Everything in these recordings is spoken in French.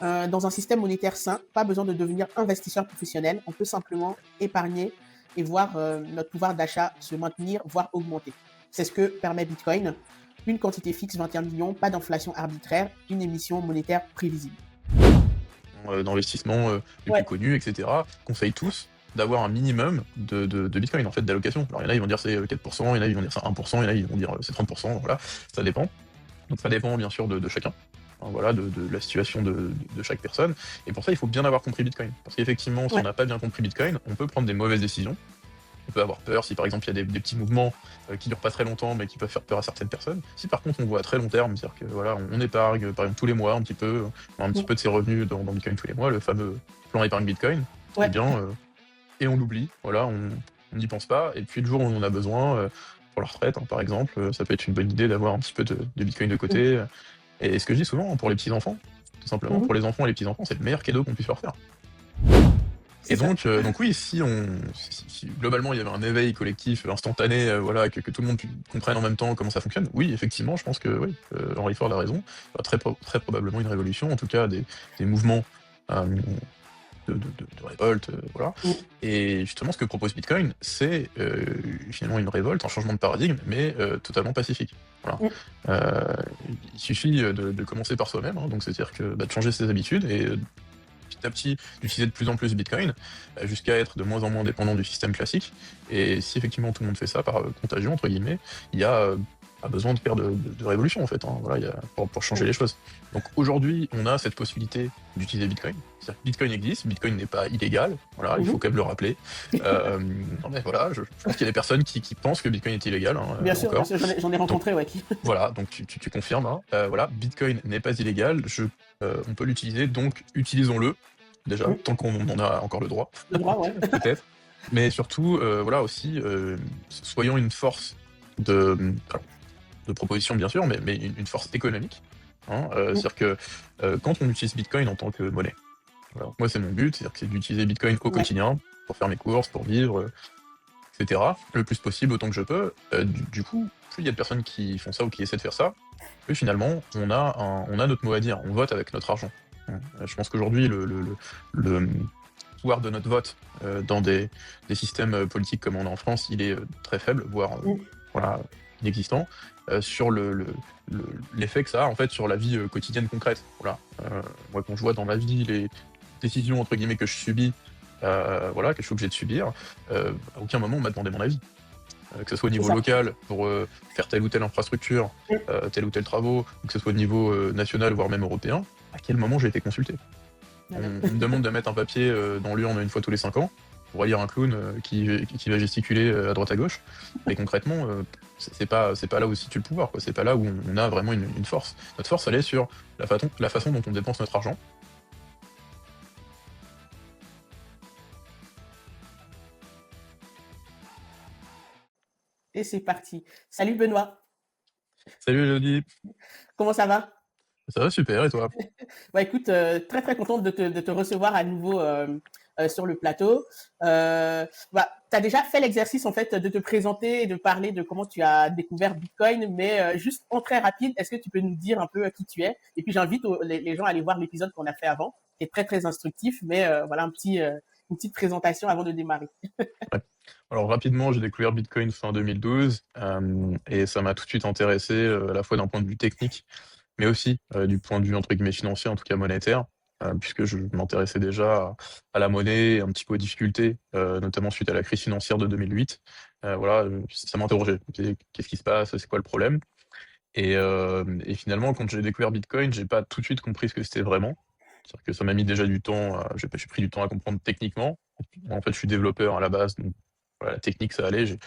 Dans un système monétaire sain, pas besoin de devenir investisseur professionnel. On peut simplement épargner et voir notre pouvoir d'achat se maintenir, voire augmenter. C'est ce que permet Bitcoin. Une quantité fixe, 21 millions, pas d'inflation arbitraire, une émission monétaire prévisible. D'investissement les plus Ouais, connus, etc., conseillent tous d'avoir un minimum de Bitcoin, en fait, d'allocation. Alors, il y en a, ils vont dire c'est 4%, il y en a, ils vont dire c'est 1%, il y en a, ils vont dire c'est 30%, voilà, ça dépend. Donc, ça dépend, bien sûr, de chacun. Hein, voilà, de la situation de chaque personne. Et pour ça, il faut bien avoir compris Bitcoin. Parce qu'effectivement, si on ouais, n'a pas bien compris Bitcoin, on peut prendre des mauvaises décisions. On peut avoir peur si par exemple il y a des petits mouvements qui durent pas très longtemps mais qui peuvent faire peur à certaines personnes. Si par contre on voit à très long terme, c'est-à-dire que voilà, on épargne par exemple tous les mois un petit peu, on a un petit peu de ses revenus dans Bitcoin tous les mois, le fameux plan épargne Bitcoin, eh ouais, bien, et on l'oublie, voilà, on n'y pense pas, et puis le jour où on en a besoin, pour la retraite hein, par exemple, ça peut être une bonne idée d'avoir un petit peu de Bitcoin de côté. Et ce que je dis souvent, hein, pour les petits-enfants, tout simplement, mhm, pour les enfants et les petits-enfants, c'est le meilleur cadeau qu'on puisse leur faire. c'est Et ça. donc oui, si globalement il y avait un éveil collectif instantané, voilà, que tout le monde comprenne en même temps comment ça fonctionne, oui, effectivement, je pense que oui, Henry Ford a raison. Il y aura très probablement une révolution, en tout cas des mouvements hem, de révolte, voilà. Mm, Et justement, ce que propose Bitcoin, c'est, finalement une révolte, un changement de paradigme, mais totalement pacifique. Voilà. mm, Il suffit, de commencer par soi-même, hein, donc c'est-à-dire que, bah, de changer ses habitudes et petit à petit d'utiliser de plus en plus Bitcoin, jusqu'à être de moins en moins dépendant du système classique. Et si effectivement tout le monde fait ça par contagion, entre guillemets, il y a pas besoin de faire de révolution en fait. Hein. Voilà, il y a, pour changer mm. les choses. Donc aujourd'hui, on a cette possibilité d'utiliser Bitcoin. C'est-à-dire que Bitcoin existe, Bitcoin n'est pas illégal. Voilà, il faut Mhm. quand même le rappeler. Non mais voilà, je pense qu'il y a des personnes qui pensent que Bitcoin est illégal hein, Bien encore. sûr, j'en ai Donc rencontré, ouais. voilà, donc tu confirmes. Hein. Voilà, Bitcoin n'est pas illégal. On peut l'utiliser, donc utilisons-le déjà, Mm. tant qu'on en a encore le droit, Le droit, ouais. peut-être. Mais surtout, voilà aussi, soyons une force de, alors, de proposition bien sûr, mais une force économique. Hein, Mm. c'est-à-dire que quand on utilise Bitcoin en tant que monnaie, voilà, moi c'est mon but, c'est-à-dire que c'est d'utiliser Bitcoin au Ouais, quotidien pour faire mes courses, pour vivre, etc. Le plus possible, autant que je peux. Du coup, plus il y a de personnes qui font ça ou qui essaient de faire ça, plus finalement on a notre mot à dire, on vote avec notre argent. Je pense qu'aujourd'hui le pouvoir de notre vote dans des systèmes politiques comme on a en France, il est très faible, voire mm. voilà, inexistant, sur l'effet que ça a en fait sur la vie quotidienne concrète. Voilà. Moi, quand je vois dans ma vie les décisions entre guillemets que je subis, voilà, que je suis obligé de subir, à aucun moment on m'a demandé mon avis. Que ce soit au C'est niveau ça. local pour faire telle ou telle infrastructure, Mm. tel ou tel travaux, ou que ce soit au niveau national, voire même européen, à quel moment j'ai été consulté? Voilà. On me demande de mettre un papier dans l'urne une fois tous les 5 ans pour élire un clown qui va gesticuler à droite à gauche. Mais concrètement, c'est pas là où se situe le pouvoir, quoi. C'est pas là où on a vraiment une force. Notre force, elle est sur la façon dont on dépense notre argent. Et c'est parti. Salut Benoît, Salut Elodie, comment ça va? ça va super et toi? Bah écoute, très très contente de te recevoir à nouveau sur le plateau. Bah, tu as déjà fait l'exercice en fait de te présenter et de parler de comment tu as découvert Bitcoin, mais juste en très rapide, est-ce que tu peux nous dire un peu qui tu es? Et puis j'invite les gens à aller voir l'épisode qu'on a fait avant, qui est très très instructif, mais voilà une petite présentation avant de démarrer. Ouais. Alors rapidement, j'ai découvert Bitcoin fin 2012 et ça m'a tout de suite intéressé à la fois d'un point de vue technique, mais aussi du point de vue entre guillemets financier, en tout cas monétaire, puisque je m'intéressais déjà à la monnaie, un petit peu aux difficultés, notamment suite à la crise financière de 2008. Voilà, ça m'interrogeait. Qu'est-ce qui se passe? C'est quoi le problème? Et finalement, quand j'ai découvert Bitcoin, j'ai pas tout de suite compris ce que c'était vraiment. C'est-à-dire que ça m'a mis déjà du temps, j'ai pris du temps à comprendre techniquement. En fait, je suis développeur à la base, donc voilà, la technique, ça allait.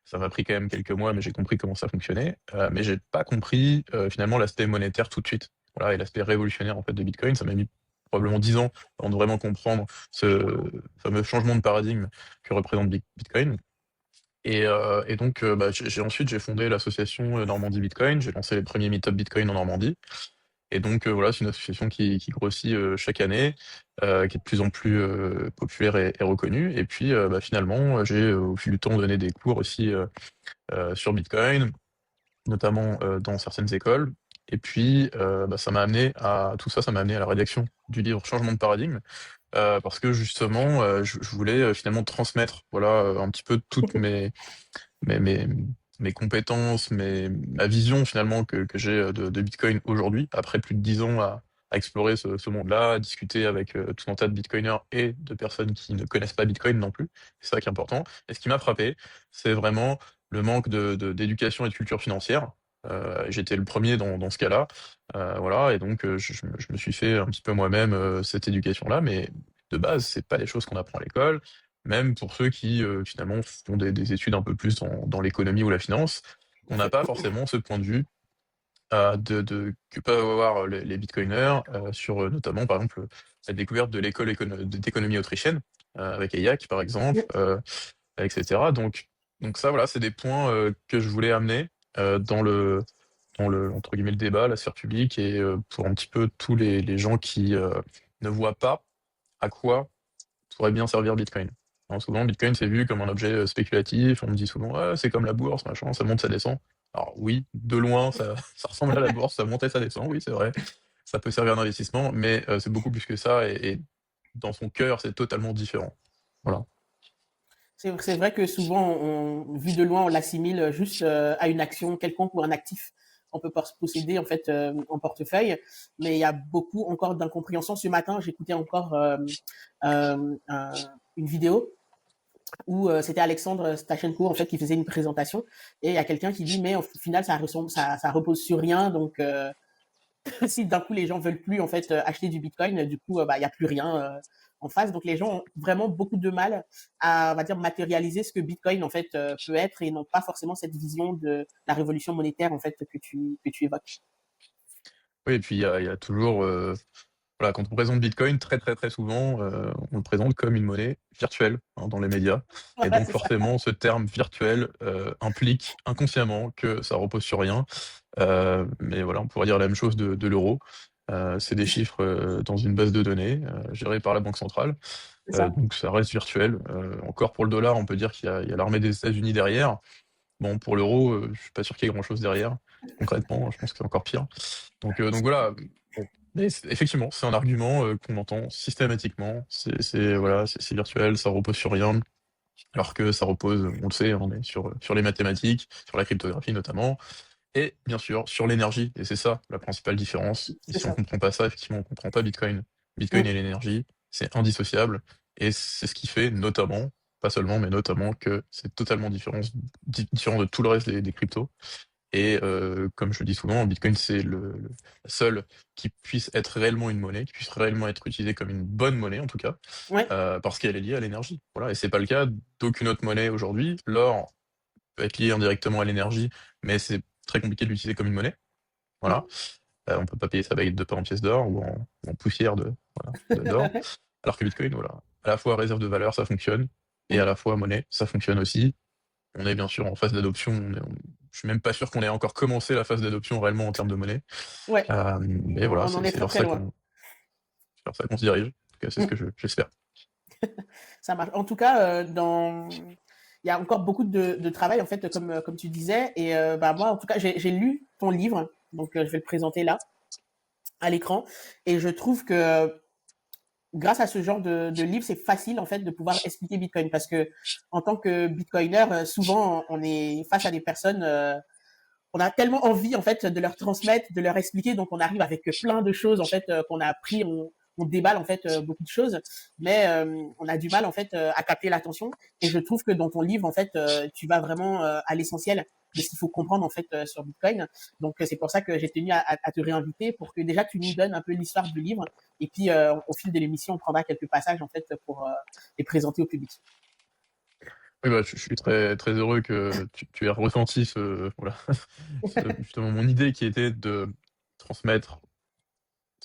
Ça m'a pris quand même quelques mois, mais j'ai compris comment ça fonctionnait. Mais j'ai pas compris finalement l'aspect monétaire tout de suite. Voilà, et l'aspect révolutionnaire en fait de Bitcoin, ça m'a mis probablement 10 ans avant de vraiment comprendre ce fameux changement de paradigme que représente Bitcoin. Et donc, bah, j'ai fondé l'association Normandie Bitcoin. J'ai lancé les premiers meet-up Bitcoin en Normandie. Et donc, voilà, c'est une association qui grossit chaque année, qui est de plus en plus populaire et reconnue. Et puis, bah, finalement, j'ai au fil du temps donné des cours aussi sur Bitcoin, notamment dans certaines écoles. Et puis, ça m'a amené à tout ça, ça m'a amené à la rédaction du livre Changement de paradigme, parce que justement, je voulais finalement transmettre, voilà, un petit peu toutes mes, mes, mes compétences, ma vision finalement que j'ai de Bitcoin aujourd'hui, après plus de 10 ans à explorer ce monde-là, à discuter avec tout un tas de Bitcoiners et de personnes qui ne connaissent pas Bitcoin non plus. C'est ça qui est important. Et ce qui m'a frappé, c'est vraiment le manque d'éducation et de culture financière. J'étais le premier dans ce cas-là. Voilà, et donc je me suis fait un petit peu moi-même cette éducation-là, mais de base, c'est pas des choses qu'on apprend à l'école. Même pour ceux qui finalement font des études un peu plus dans l'économie ou la finance, on n'a pas forcément ce point de vue que peuvent avoir les bitcoiners sur notamment par exemple la découverte de l'école d'économie autrichienne avec EIAC par exemple, etc. Donc ça voilà, c'est des points que je voulais amener dans le entre guillemets le débat, la sphère publique et pour un petit peu tous les gens qui ne voient pas à quoi pourrait bien servir Bitcoin. Alors, souvent, Bitcoin, c'est vu comme un objet spéculatif. On me dit souvent, ah, c'est comme la bourse, machin, ça monte, ça descend. Alors oui, de loin, ça, ça ressemble à la bourse, ça monte et ça descend, oui, c'est vrai. Ça peut servir d'investissement, mais c'est beaucoup plus que ça, et dans son cœur, c'est totalement différent. Voilà. C'est vrai que souvent, vu de loin, on l'assimile juste à une action quelconque ou un actif. On peut posséder en fait en portefeuille, mais il y a beaucoup encore d'incompréhension. Ce matin, j'écoutais encore euh, un- une vidéo où c'était Alexandre Stachenko en fait qui faisait une présentation et il y a quelqu'un qui dit mais au final ça repose sur rien donc si d'un coup les gens veulent plus en fait acheter du Bitcoin, du coup il y a plus rien en face. Donc les gens ont vraiment beaucoup de mal à on va dire matérialiser ce que Bitcoin en fait peut être et n'ont pas forcément cette vision de la révolution monétaire en fait que tu évoques. Oui, et puis il y a toujours, voilà, quand on présente Bitcoin, très très très souvent, on le présente comme une monnaie virtuelle hein, dans les médias. Et Voilà, donc c'est ça. forcément, ce terme virtuel implique inconsciemment que ça repose sur rien. Mais voilà, on pourrait dire la même chose de l'euro. C'est des chiffres dans une base de données gérée par la Banque centrale. C'est ça. Donc ça reste virtuel. Encore pour le dollar, on peut dire qu'il y a l'armée des États-Unis derrière. Bon, pour l'euro, je suis pas sûr qu'il y ait grand-chose derrière. Concrètement, je pense que c'est encore pire. Donc voilà. Bon. Mais effectivement, c'est un argument qu'on entend systématiquement. Voilà, c'est virtuel, ça repose sur rien. Alors que ça repose, on le sait, on est sur les mathématiques, sur la cryptographie notamment, et bien sûr sur l'énergie. Et c'est ça la principale différence. Et C'est si on ça. comprend pas ça, effectivement, on comprend pas Bitcoin. Bitcoin Mm. et l'énergie, c'est indissociable. Et c'est ce qui fait notamment, pas seulement, mais notamment que c'est totalement différent de tout le reste des cryptos. Et comme je le dis souvent, Bitcoin, c'est la seule qui puisse être réellement une monnaie, qui puisse réellement être utilisée comme une bonne monnaie, en tout cas, Ouais. parce qu'elle est liée à l'énergie. Voilà, et c'est pas le cas d'aucune autre monnaie aujourd'hui. L'or peut être lié indirectement à l'énergie, mais c'est très compliqué de l'utiliser comme une monnaie. Mm. Voilà. On peut pas payer sa baguette de pain en pièces d'or ou en poussière d'or. Alors que Bitcoin, voilà, à la fois réserve de valeur, ça fonctionne, et à Mm. la fois monnaie, ça fonctionne aussi. On est bien sûr en phase d'adoption. Je suis même pas sûr qu'on ait encore commencé la phase d'adoption réellement en termes de monnaie. Ouais. Mais voilà, On en est c'est très vers très ça loin. qu'on se dirige. En tout cas, c'est ce Mm. que j'espère. Ça marche. En tout cas, il y a encore beaucoup de travail en fait, comme tu disais. Et moi, en tout cas, j'ai lu ton livre, donc je vais le présenter là à l'écran. Et je trouve que grâce à ce genre de livre, c'est facile en fait de pouvoir expliquer Bitcoin parce que en tant que Bitcoiner, souvent on est face à des personnes. On a tellement envie en fait de leur transmettre, de leur expliquer, donc on arrive avec plein de choses en fait qu'on a appris, on déballe en fait beaucoup de choses, mais on a du mal en fait à capter l'attention. Et je trouve que dans ton livre en fait, tu vas vraiment à l'essentiel de ce qu'il faut comprendre en fait sur Bitcoin. Donc c'est pour ça que j'ai tenu à te réinviter pour que déjà tu nous donnes un peu l'histoire du livre et puis au fil de l'émission on prendra quelques passages en fait pour les présenter au public. Oui, bah, je suis très, très heureux que tu aies ressenti voilà, justement mon idée qui était de transmettre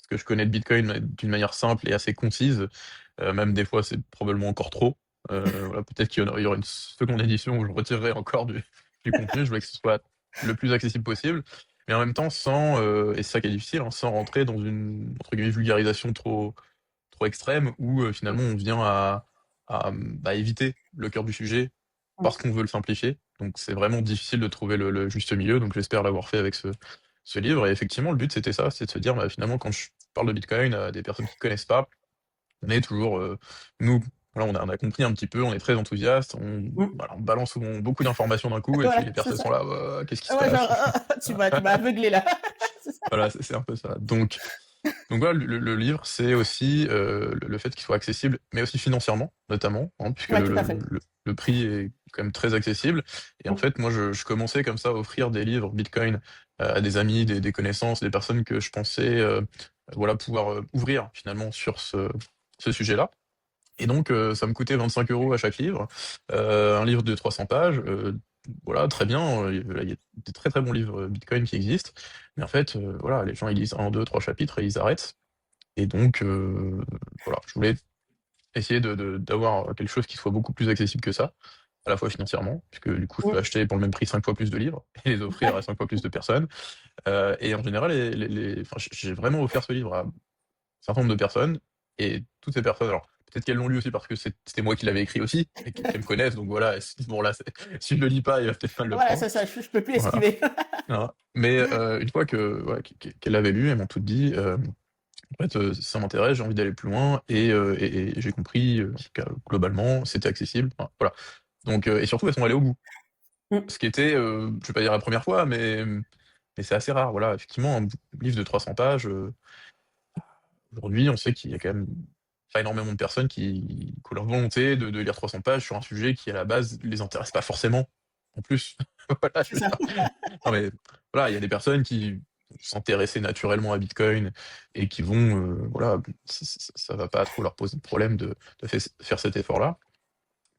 ce que je connais de Bitcoin mais d'une manière simple et assez concise. Même des fois, c'est probablement encore trop. Voilà, peut-être qu'il y aura une seconde édition où je retirerai encore du contenu. Je voulais que ce soit le plus accessible possible, mais en même temps sans, et c'est ça qui est difficile, hein, sans rentrer dans une entre guillemets vulgarisation trop extrême où finalement on vient à éviter le cœur du sujet parce qu'on veut le simplifier. Donc c'est vraiment difficile de trouver le juste milieu. Donc j'espère l'avoir fait avec ce livre. Et effectivement, le but, c'était ça, c'est de se dire, bah, finalement, quand je parle de Bitcoin à des personnes qui connaissent pas, on est toujours, nous, voilà, on a compris un petit peu, on est très enthousiaste, Mm. voilà, on balance souvent beaucoup d'informations d'un coup, et puis Voilà, les c'est personnes ça. sont là, ouais, qu'est-ce qui se Ouais, genre, passe? tu m'as aveuglé là. C'est ça. Voilà, c'est un peu ça. Donc voilà, le livre, c'est aussi le fait qu'il soit accessible, mais aussi financièrement, notamment, hein, puisque Ouais, tout à fait. le prix est quand même très accessible. Et en Mm. fait, moi, je commençais comme ça à offrir des livres Bitcoin à des amis, des connaissances, des personnes que je pensais voilà, pouvoir ouvrir finalement sur ce sujet-là. Et donc, ça me coûtait 25 € à chaque livre, un livre de 300 pages. Voilà, très bien. Il y a des très très bons livres Bitcoin qui existent. Mais en fait, voilà, les gens ils lisent un, deux, trois chapitres et ils arrêtent. Et donc, voilà, je voulais essayer d'avoir quelque chose qui soit beaucoup plus accessible que ça, à la fois financièrement, puisque du coup, je peux Mm. acheter pour le même prix 5 fois plus de livres et les offrir à 5 fois plus de personnes. Et en général, enfin, j'ai vraiment offert ce livre à un certain nombre de personnes, et toutes ces personnes, alors peut-être qu'elles l'ont lu aussi parce que c'était moi qui l'avais écrit aussi, et qu'elles me connaissent, donc voilà, bon là, si je le lis pas, il va peut-être mal le Voilà, prendre. c'est ça, je peux plus Voilà. esquiver. Voilà. Mais une fois que voilà, qu'elles l'avaient lu, elles m'ont tout dit. En fait, ça m'intéresse, j'ai envie d'aller plus loin, et j'ai compris que globalement, c'était accessible. Enfin, voilà. Donc, et surtout, elles sont allées au bout. Mm. Ce qui était, je vais pas dire la première fois, mais c'est assez rare. Voilà, effectivement, un livre de 300 pages, aujourd'hui, on sait qu'il y a quand même pas énormément de personnes qui ont leur volonté de lire 300 pages sur un sujet qui, à la base, les intéresse pas forcément. En plus, voilà, C'est je veux ça. dire. Non mais voilà, il y a des personnes qui vont s'intéresser naturellement à Bitcoin et qui vont, voilà, ça va pas trop leur poser de problème de faire cet effort-là.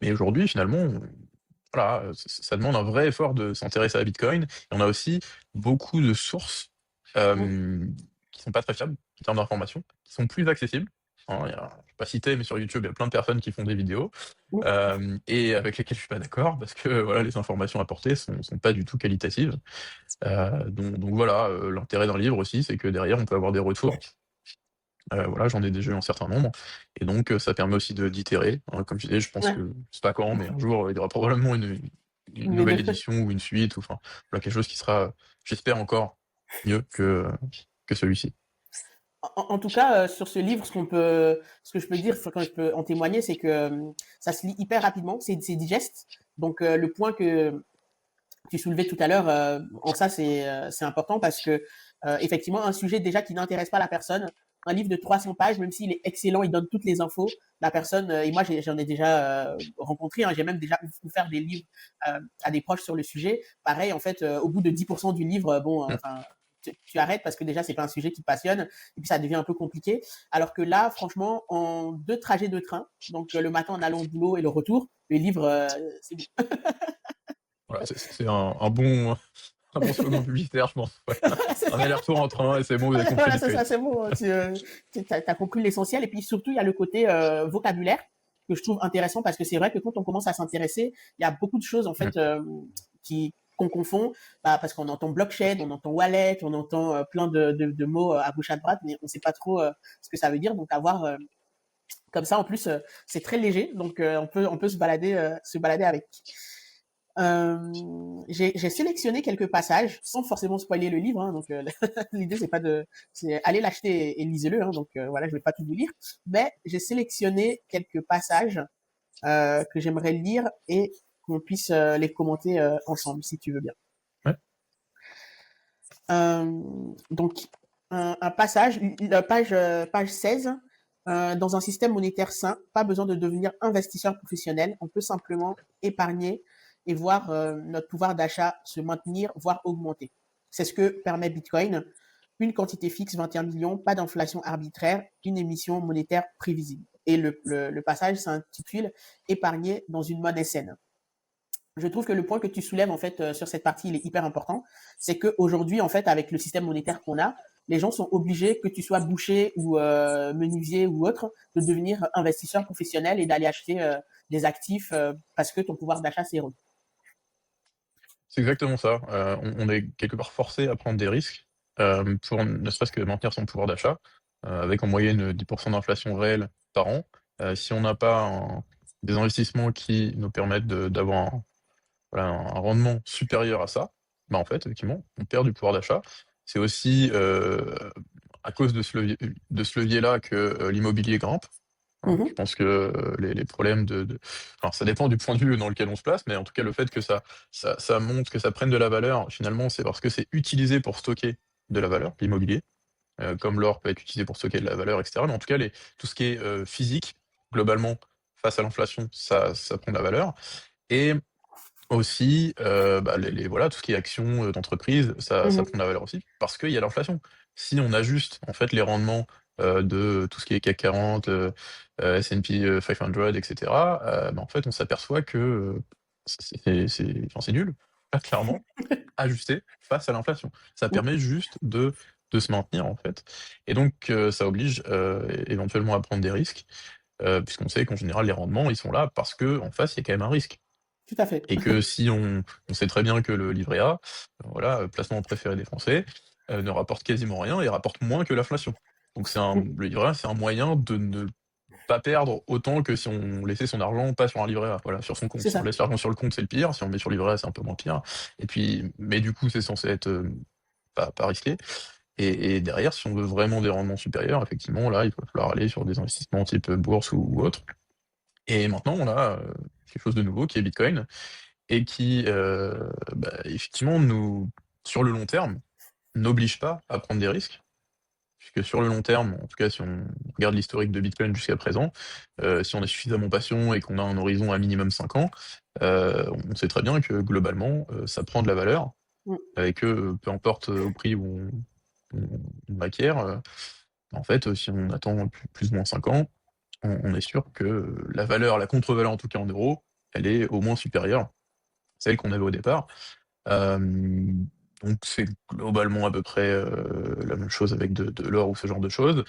Mais aujourd'hui, finalement, voilà, ça demande un vrai effort de s'intéresser à Bitcoin. Et on a aussi beaucoup de sources Mm. qui sont pas très fiables en termes d'information, qui sont plus accessibles. Hein, je vais pas citer, mais sur YouTube, il y a plein de personnes qui font des vidéos Mm. et avec lesquelles je suis pas d'accord parce que voilà, les informations apportées sont pas du tout qualitatives. Donc voilà, l'intérêt d'un livre aussi, c'est que derrière, on peut avoir des retours. Voilà, j'en ai déjà eu un certain nombre, et donc ça permet aussi d'itérer. Hein, comme je disais, je pense Ouais. que je sais pas quand, mais un jour il y aura probablement une Mais nouvelle de- édition ou une suite, ou enfin voilà, quelque chose qui sera, j'espère, encore mieux que celui-ci. En tout cas, sur ce livre, ce que je peux dire, quand je peux en témoigner, c'est que ça se lit hyper rapidement, c'est digeste. Donc, le point que tu soulevais tout à l'heure, en ça, c'est important parce que, effectivement, un sujet déjà qui n'intéresse pas la personne, un livre de 300 pages, même s'il est excellent, il donne toutes les infos, la personne, et moi j'en ai déjà rencontré, hein, j'ai même déjà offert des livres à des proches sur le sujet. Pareil, en fait, au bout de 10% du livre, bon, Mm. enfin, tu arrêtes parce que déjà c'est pas un sujet qui te passionne et puis ça devient un peu compliqué. Alors que là, franchement, en 2 trajets de train, donc le matin en allant au boulot et le retour, le livre, c'est bon. Voilà, c'est un bon slogan publicitaire, je pense. Ouais. Un aller-retour en train, et c'est bon, vous avez compris Voilà, c'est Bitcoin. ça, c'est bon. Tu as compris l'essentiel. Et puis surtout, il y a le côté vocabulaire que je trouve intéressant parce que c'est vrai que quand on commence à s'intéresser, il y a beaucoup de choses en Mm. fait qu'on confond, parce qu'on entend blockchain, on entend wallet, on entend plein de mots à gauche à droite, mais on ne sait pas trop ce que ça veut dire. Donc avoir comme ça, en plus, c'est très léger, donc on peut se balader avec. J'ai sélectionné quelques passages sans forcément spoiler le livre, hein, donc l'idée c'est aller l'acheter et lisez-le, hein, donc voilà, je vais pas tout vous lire, mais j'ai sélectionné quelques passages que j'aimerais lire et qu'on puisse les commenter ensemble, si tu veux bien. Ouais. Euh, donc un passage, page 16. Dans un système monétaire sain, pas besoin de devenir investisseur professionnel, on peut simplement épargner et voir notre pouvoir d'achat se maintenir, voire augmenter. C'est ce que permet Bitcoin. Une quantité fixe, 21 millions, pas d'inflation arbitraire, une émission monétaire prévisible. Et le passage s'intitule Épargner dans une monnaie saine. Je trouve que le point que tu soulèves en fait sur cette partie, il est hyper important. C'est qu'aujourd'hui, en fait, avec le système monétaire qu'on a, les gens sont obligés, que tu sois boucher ou menuisier ou autre, de devenir investisseur professionnel et d'aller acheter des actifs parce que ton pouvoir d'achat s'est réduit. C'est exactement ça. On est quelque part forcé à prendre des risques pour ne serait-ce que maintenir son pouvoir d'achat, avec en moyenne 10% d'inflation réelle par an. Si on n'a pas des investissements qui nous permettent d'avoir voilà, un rendement supérieur à ça, bah en fait, effectivement, on perd du pouvoir d'achat. c'est aussi à cause de ce levier-là que l'immobilier grimpe. Hein. Je Mhm. pense que les problèmes enfin, ça dépend du point de vue dans lequel on se place, mais en tout cas, le fait que ça monte, que ça prenne de la valeur, finalement, c'est parce que c'est utilisé pour stocker de la valeur, l'immobilier, comme l'or peut être utilisé pour stocker de la valeur, etc. Mais en tout cas, tout ce qui est physique, globalement, face à l'inflation, ça prend de la valeur. Et aussi, bah, voilà, tout ce qui est actions d'entreprise, ça Mhm. prend de la valeur aussi, parce qu'il y a l'inflation. Si on ajuste en fait les rendements de tout ce qui est CAC 40, S&P 500, etc., bah, en fait, on s'aperçoit que enfin, c'est nul, clairement, ajusté face à l'inflation. Ça permet juste de se maintenir, en fait. Et donc, ça oblige éventuellement à prendre des risques, puisqu'on sait qu'en général, les rendements, ils sont là parce qu'en face, il y a quand même un risque. Tout à fait. Et que si on sait très bien que le livret A, voilà, placement préféré des Français, ne rapporte quasiment rien et rapporte moins que l'inflation. Donc le livret A, c'est un moyen de ne pas perdre autant que si on laissait son argent pas sur un livret A, voilà, sur son compte. C'est Si on ça. laisse l'argent sur le compte, c'est le pire. Si on le met sur le livret A, c'est un peu moins pire. Et puis, mais du coup, c'est censé être pas risqué. Et derrière, si on veut vraiment des rendements supérieurs, effectivement, là, il va falloir aller sur des investissements type bourse ou autre. Et maintenant, on a quelque chose de nouveau qui est Bitcoin et qui, bah, effectivement, sur le long terme, n'oblige pas à prendre des risques. Puisque sur le long terme, en tout cas si on regarde l'historique de Bitcoin jusqu'à présent, si on est suffisamment patient et qu'on a un horizon à minimum 5 ans, on sait très bien que globalement, ça prend de la valeur Mm. et que peu importe au prix où on acquiert, en fait, si on attend plus ou moins 5 ans, on est sûr que la valeur, la contre-valeur en tout cas en euros, elle est au moins supérieure à celle qu'on avait au départ. Donc c'est globalement à peu près la même chose avec de l'or ou ce genre de choses,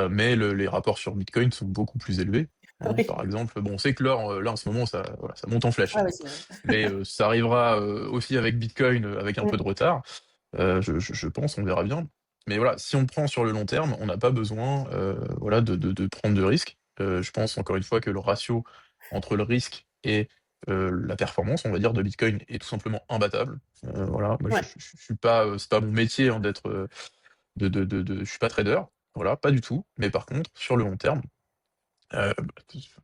mais les rapports sur Bitcoin sont beaucoup plus élevés. Hein. Oui. Par exemple, bon, on sait que l'or, là en ce moment, voilà, ça monte en flèche, Ah hein. oui, c'est vrai. Mais ça arrivera aussi avec Bitcoin avec un peu Mm. de retard. Je pense, on verra bien. Mais voilà, si on prend sur le long terme, on n'a pas besoin voilà, de prendre de risques. Je pense encore une fois que le ratio entre le risque et la performance, on va dire, de Bitcoin est tout simplement imbattable. Voilà, moi, Ouais. je suis pas, c'est pas mon métier hein, d'être, je suis pas trader, voilà, pas du tout. Mais par contre, sur le long terme, euh,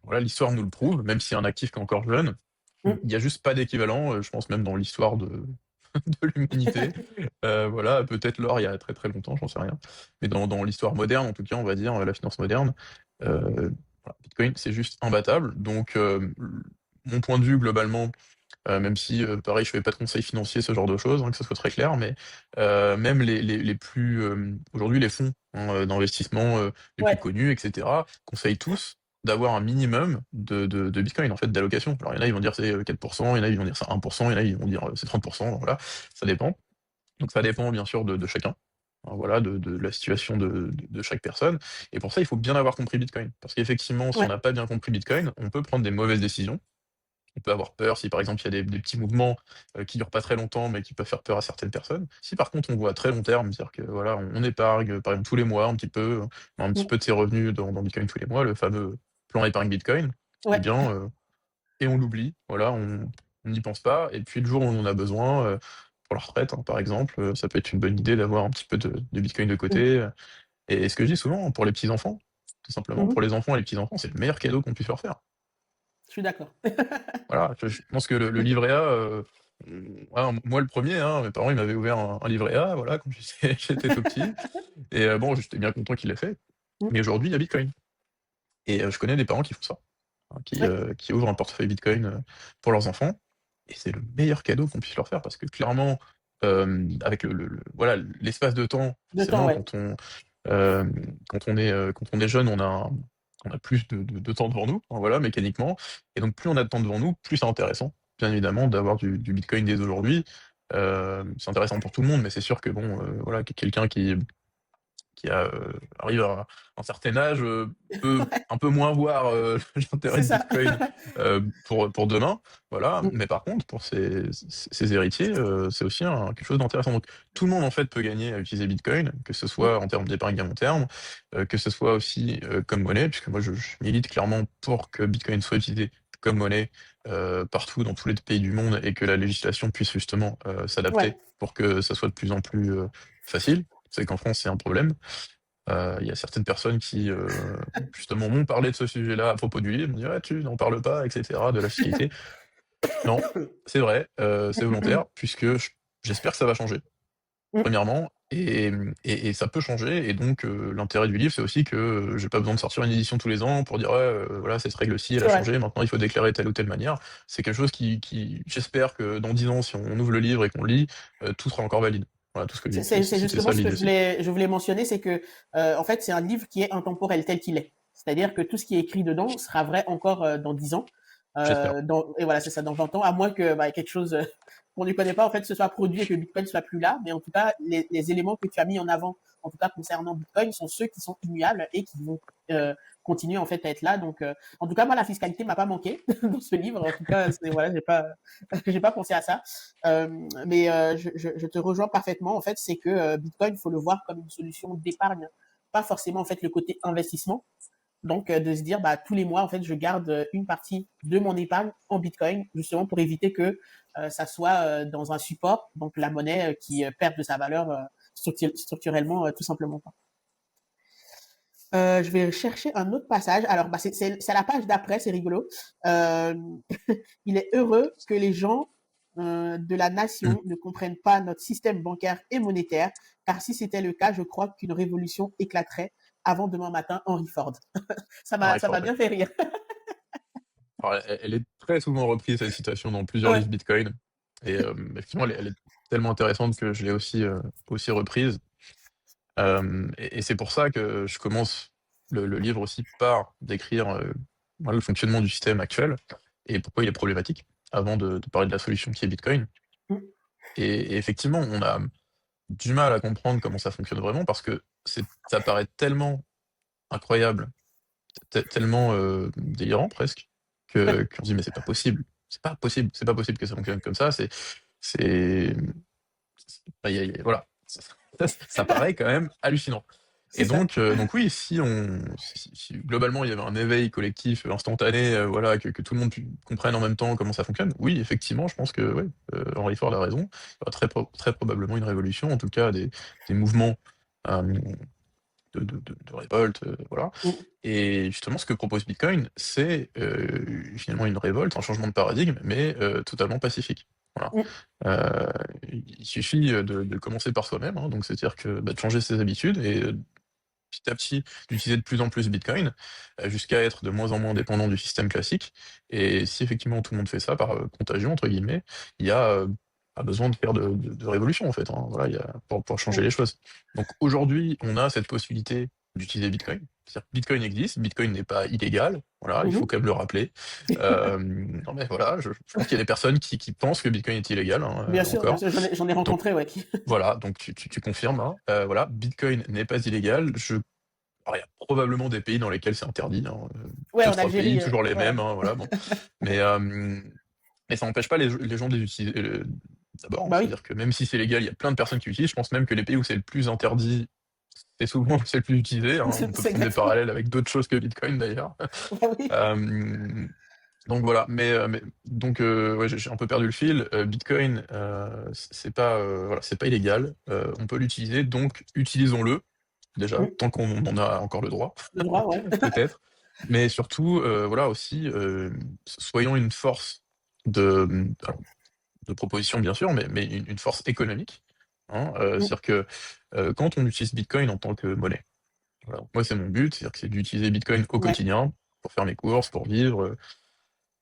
voilà, l'histoire nous le prouve, même si c'est un actif qui est encore jeune, il Mm. n'y a juste pas d'équivalent, je pense même dans l'histoire de l'humanité. Voilà, peut-être l'or il y a très très longtemps, j'en sais rien. Mais dans l'histoire moderne, en tout cas, on va dire, la finance moderne, voilà, Bitcoin, c'est juste imbattable. Donc, mon point de vue, globalement, même si, pareil, je fais pas de conseils financiers, ce genre de choses, hein, que ce soit très clair, mais même les plus... aujourd'hui, les fonds hein, d'investissement les plus Ouais. connus, etc., conseillent tous d'avoir un minimum de Bitcoin, en fait, d'allocation. Alors, il y en a, ils vont dire c'est 4%, il y en a, ils vont dire c'est 1%, il y en a, ils vont dire c'est 30%, voilà, ça dépend. Donc, ça dépend, bien sûr, de chacun. Hein, voilà, de la situation de chaque personne. Et pour ça, il faut bien avoir compris Bitcoin. Parce qu'effectivement, si on Ouais. n'a pas bien compris Bitcoin, on peut prendre des mauvaises décisions. On peut avoir peur si par exemple il y a des petits mouvements qui durent pas très longtemps mais qui peuvent faire peur à certaines personnes. Si par contre on voit à très long terme, c'est-à-dire que voilà, on épargne par exemple tous les mois un petit Mm. peu de ses revenus dans Bitcoin tous les mois, le fameux plan épargne Bitcoin, eh Ouais. bien et on l'oublie, voilà, on n'y pense pas, et puis le jour où on en a besoin, pour la retraite hein, par exemple, ça peut être une bonne idée d'avoir un petit peu de Bitcoin de Mm. côté. Et ce que je dis souvent, pour les petits-enfants, tout simplement, Mhm. pour les enfants et les petits-enfants, c'est le meilleur cadeau qu'on puisse leur faire. Je suis d'accord. Voilà, je pense que le livret A, voilà, moi le premier, hein, mes parents ils m'avaient ouvert un livret A, voilà, quand j'étais tout petit. Et bon, j'étais bien content qu'ils l'aient fait. Mm. Mais aujourd'hui, il y a Bitcoin. Et je connais des parents qui font ça, hein, Ouais. qui ouvrent un portefeuille Bitcoin pour leurs enfants. Et c'est le meilleur cadeau qu'on puisse leur faire parce que clairement, avec voilà, l'espace de temps, De temps, forcément, ouais. euh, quand on est jeune, on a plus de temps devant nous, hein, voilà, mécaniquement. Et donc, plus on a de temps devant nous, plus c'est intéressant, bien évidemment, d'avoir du Bitcoin dès aujourd'hui. C'est intéressant pour tout le monde, mais c'est sûr que bon, voilà, quelqu'un arrive à un certain âge peut Ouais. un peu moins voir l'intérêt C'est de ça. Bitcoin pour demain, voilà. Mm. Mais par contre, pour ses héritiers, c'est aussi quelque chose d'intéressant. Donc tout le monde en fait peut gagner à utiliser Bitcoin, que ce Mm. soit en termes d'épargne à long terme, que ce soit aussi comme monnaie, puisque moi je milite clairement pour que Bitcoin soit utilisé comme monnaie partout dans tous les pays du monde et que la législation puisse justement Ouais. s'adapter pour que ça soit de plus en plus facile. C'est qu'en France, c'est un problème. Il y a certaines personnes qui, justement, m'ont parlé de ce sujet-là à propos du livre, m'ont dit: «Ouais, tu n'en parles pas, et cetera, de la fiscalité». Non, c'est vrai, c'est volontaire puisque j'espère que ça va changer, premièrement et ça peut changer et donc l'intérêt du livre, c'est aussi que, j'ai pas besoin de sortir une édition tous les ans pour dire: «Ouais, voilà, cette règle-ci, elle C'est a vrai. changé, maintenant il faut déclarer telle ou telle manière». C'est quelque chose qui j'espère que dans 10 ans, si on ouvre le livre et qu'on le lit, tout sera encore valide. Voilà, tout ce que je dis. C'est C'était justement ça ce que l'idée aussi. je voulais mentionner, c'est que, en fait, c'est un livre qui est intemporel tel qu'il est. C'est-à-dire que tout ce qui est écrit dedans sera vrai encore dans 10 ans. J'espère. Et voilà, c'est ça, dans 20 ans, à moins que bah, quelque chose qu'on ne connaît pas, en fait, se soit produit et que Bitcoin soit plus là. Mais en tout cas, les éléments que tu as mis en avant, en tout cas concernant Bitcoin, sont ceux qui sont immuables et qui vont continuer en fait à être là. Donc, en tout cas, moi, la fiscalité m'a pas manqué dans ce livre. En tout cas, voilà, j'ai pas pensé à ça. Mais je te rejoins parfaitement. En fait, c'est que Bitcoin, il faut le voir comme une solution d'épargne, pas forcément en fait le côté investissement. Donc, de se dire, bah, tous les mois, en fait, je garde une partie de mon épargne en Bitcoin, justement pour éviter que ça soit dans un support, donc la monnaie qui perde de sa valeur structurellement, tout simplement. Je vais chercher un autre passage. Alors, bah, c'est la page d'après, c'est rigolo. Euh, il est heureux que les gens de la Mmh. nation ne comprennent pas notre système bancaire et monétaire, car si c'était le cas, je crois qu'une révolution éclaterait avant demain matin. Henry Ford. Pareil, Ça m'a bien fait rire. alors elle est très souvent reprise cette citation dans plusieurs Ouais. livres Bitcoin et effectivement elle est tellement intéressante que je l'ai aussi reprise. Et c'est pour ça que je commence le livre aussi par décrire, voilà le fonctionnement du système actuel et pourquoi il est problématique, avant de parler de la solution qui est Bitcoin. Et effectivement, on a du mal à comprendre comment ça fonctionne vraiment parce que ça paraît tellement incroyable, tellement, délirant presque, qu'on se dit: «Mais c'est pas possible, c'est pas possible que ça fonctionne comme ça». C'est bah, voilà, ça paraît quand même hallucinant. C'est Et ça. donc oui, si globalement il y avait un éveil collectif instantané, voilà, que tout le monde comprenne en même temps comment ça fonctionne, oui, effectivement, je pense que ouais, Henry Ford a raison. Il y aura très probablement une révolution, en tout cas des mouvements, hem, de révolte, voilà. Mm, Et justement, ce que propose Bitcoin, c'est, finalement une révolte, un changement de paradigme, mais totalement pacifique. Voilà. mm. Il suffit, de commencer par soi-même, hein, donc c'est-à-dire que, bah, de changer ses habitudes et petit à petit, d'utiliser de plus en plus Bitcoin, jusqu'à être de moins en moins dépendant du système classique. Et si effectivement tout le monde fait ça par, «contagion» entre guillemets, il y a, pas besoin de faire de révolution en fait, hein. Voilà, il y a pour changer les choses. Donc aujourd'hui, on a cette possibilité d'utiliser Bitcoin. C'est-à-dire que Bitcoin existe, Bitcoin n'est pas illégal, voilà, il faut Mhm. quand même le rappeler. Non mais voilà, je pense qu'il y a des personnes qui pensent que Bitcoin est illégal, hein, Bien encore. sûr, j'en ai Donc rencontré, ouais. voilà, donc tu confirmes, hein, voilà, Bitcoin n'est pas illégal. Alors il y a probablement des pays dans lesquels c'est interdit, hein, Ouais, en 2-3 pays, Algérie, toujours les voilà. mêmes, hein, voilà, bon. Mais, ça n'empêche pas les gens de les utiliser, d'abord, hein. Bah oui, C'est-à-dire que même si c'est légal, il y a plein de personnes qui l'utilisent. Je pense même que les pays où c'est le plus interdit, c'est souvent où c'est le plus utilisé, hein. On peut c'est prendre des exactement. parallèles avec d'autres choses que Bitcoin d'ailleurs. Bah oui. Hem, donc voilà, mais donc ouais, j'ai un peu perdu le fil. Bitcoin, c'est pas, voilà, c'est pas illégal, on peut l'utiliser, donc utilisons-le, déjà, Mm. tant qu'on en a encore le droit, Le droit, ouais. peut-être. Mais surtout, voilà aussi, soyons une force de, alors de proposition bien sûr, mais une force économique, hein. Mm. C'est-à-dire que, quand on utilise Bitcoin en tant que monnaie, voilà, moi c'est mon but, c'est-à-dire que c'est d'utiliser Bitcoin au Ouais. quotidien pour faire mes courses, pour vivre,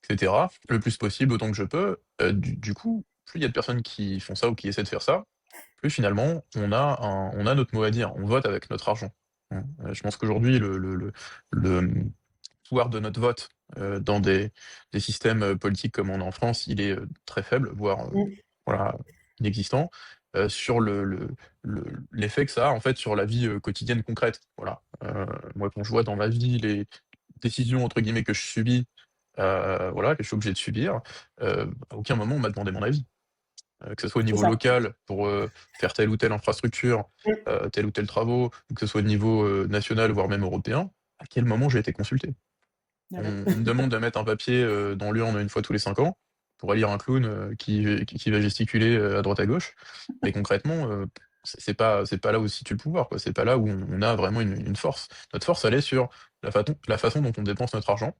et cetera, le plus possible, autant que je peux. Du coup, plus il y a de personnes qui font ça ou qui essaient de faire ça, plus finalement on a notre mot à dire. On vote avec notre argent, hein. Je pense qu'aujourd'hui le pouvoir de notre vote, dans des systèmes, politiques comme on a en France, il est, très faible, voire, Mm. voilà, inexistant, sur l'effet que ça a en fait sur la vie, quotidienne concrète. Voilà. Moi quand je vois dans ma vie les décisions entre guillemets que je subis, voilà, que je suis obligé de subir, à aucun moment on m'a demandé mon avis. Que ce soit au C'est niveau ça. local pour, faire telle ou telle infrastructure, Mm. tel ou tel travaux, ou que ce soit au niveau, national, voire même européen, à quel moment j'ai été consulté? Ah ouais. On me demande de mettre un papier, dans l'urne une fois tous les 5 ans pour élire un clown, qui va gesticuler, à droite à gauche. Mais concrètement, c'est pas là où se situe le pouvoir, quoi. C'est pas là où on a vraiment une force. Notre force, elle est sur la façon dont on dépense notre argent.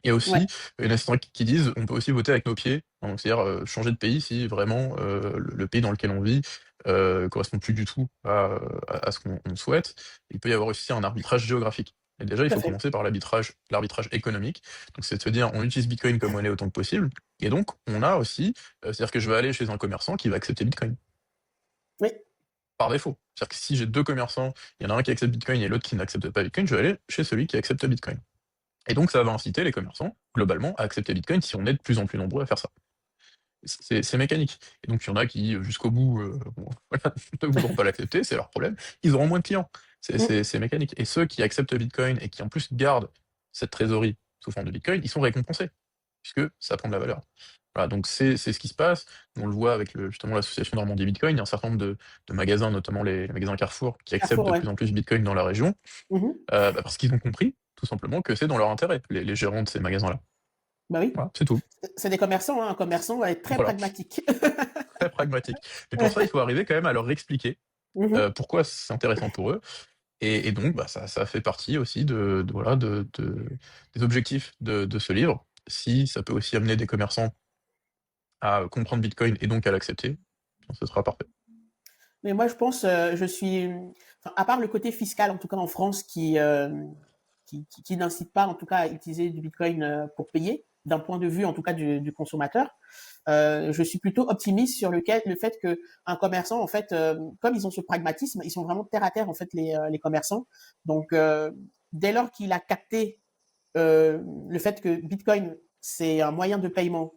Il y a Ouais, aussi une instants qui disent: «On peut aussi voter avec nos pieds». Donc c'est-à-dire, changer de pays si vraiment, le pays dans lequel on vit, correspond plus du tout à ce qu'on souhaite. Il peut y avoir aussi un arbitrage géographique. Et déjà, il tout à faut fait. commencer par l'arbitrage économique. Donc c'est de se dire: «On utilise Bitcoin comme monnaie autant que possible», et donc on a aussi, c'est-à-dire que je vais aller chez un commerçant qui va accepter Bitcoin, Oui, par défaut. C'est-à-dire que si j'ai 2 commerçants, il y en a un qui accepte Bitcoin et l'autre qui n'accepte pas Bitcoin, je vais aller chez celui qui accepte Bitcoin. Et donc ça va inciter les commerçants, globalement, à accepter Bitcoin si on est de plus en plus nombreux à faire ça. C'est mécanique. Et donc il y en a qui, jusqu'au bout, bon, voilà, ne voudront pas l'accepter, c'est leur problème. Ils auront moins de clients. C'est mmh, c'est c'est mécanique. Et ceux qui acceptent Bitcoin et qui en plus gardent cette trésorerie sous forme de Bitcoin, ils sont récompensés, puisque ça prend de la valeur. Voilà, donc c'est ce qui se passe. On le voit avec justement l'association Normandie Bitcoin. Il y a un certain nombre de magasins, notamment les magasins Carrefour, qui acceptent Carrefour, de ouais. plus en plus Bitcoin dans la région, Mmh. parce qu'ils ont compris, tout simplement, que c'est dans leur intérêt, les gérants de ces magasins-là. Bah oui, Voilà, c'est tout. c'est des commerçants, hein. Un commerçant va être très Voilà, pragmatique. très pragmatique. Mais pour ça, il faut arriver quand même à leur expliquer, Mmh. pourquoi c'est intéressant pour eux. Et donc, bah, ça fait partie aussi voilà, des objectifs de ce livre. Si ça peut aussi amener des commerçants à comprendre Bitcoin et donc à l'accepter, ce sera parfait. Mais moi, je pense, je suis, enfin, à part le côté fiscal, en tout cas en France, qui n'incite pas, en tout cas, à utiliser du Bitcoin pour payer, d'un point de vue, en tout cas, du consommateur. Je suis plutôt optimiste sur le fait que un commerçant, en fait, comme ils ont ce pragmatisme, ils sont vraiment terre à terre, en fait, les commerçants. Donc, dès lors qu'il a capté le fait que Bitcoin, c'est un moyen de paiement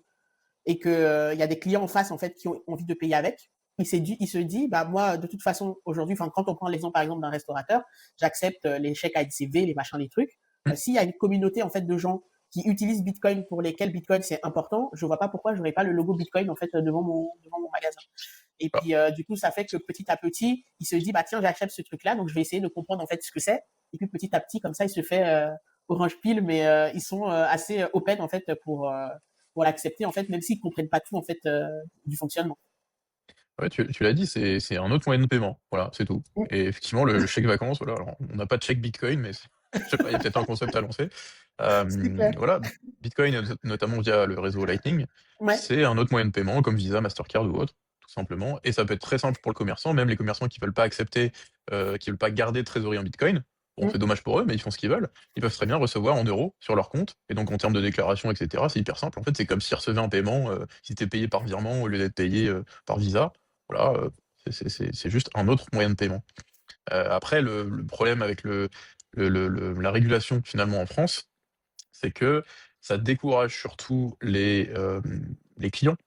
et qu'il y a des clients en face en fait qui ont envie de payer avec, il se dit bah moi de toute façon aujourd'hui, enfin quand on prend l'exemple par exemple d'un restaurateur, j'accepte les chèques ACV, les machins, les trucs. Mmh. S'il y a une communauté en fait de gens qui utilisent Bitcoin pour lesquels Bitcoin c'est important, je vois pas pourquoi j'aurais pas le logo Bitcoin en fait devant mon magasin. Et Voilà. puis du coup ça fait que petit à petit il se dit bah tiens j'achète ce truc là donc je vais essayer de comprendre en fait ce que c'est. Et puis petit à petit comme ça il se fait orange pile mais ils sont assez open en fait pour l'accepter en fait, même s'ils comprennent pas tout en fait du fonctionnement. Ouais, tu l'as dit, c'est un autre moyen de paiement. Voilà, c'est tout. Mmh, Et effectivement, le chèque vacances, voilà, alors on n'a pas de chèque Bitcoin, mais je sais pas, il y a peut-être un concept à lancer. c'est clair. Voilà, Bitcoin, notamment via le réseau Lightning, Ouais. c'est un autre moyen de paiement comme Visa, Mastercard ou autre, tout simplement. Et ça peut être très simple pour le commerçant, même les commerçants qui veulent pas accepter, qui veulent pas garder de trésorerie en Bitcoin. Bon, Mmh, c'est dommage pour eux, mais ils font ce qu'ils veulent. Ils peuvent très bien recevoir en euros sur leur compte. Et donc, en termes de déclaration, etc., c'est hyper simple. En fait, c'est comme s'ils recevaient un paiement, s'ils étaient payés par virement au lieu d'être payés par Visa. Voilà, c'est juste un autre moyen de paiement. Après, le problème avec la régulation finalement en France, c'est que ça décourage surtout les clients,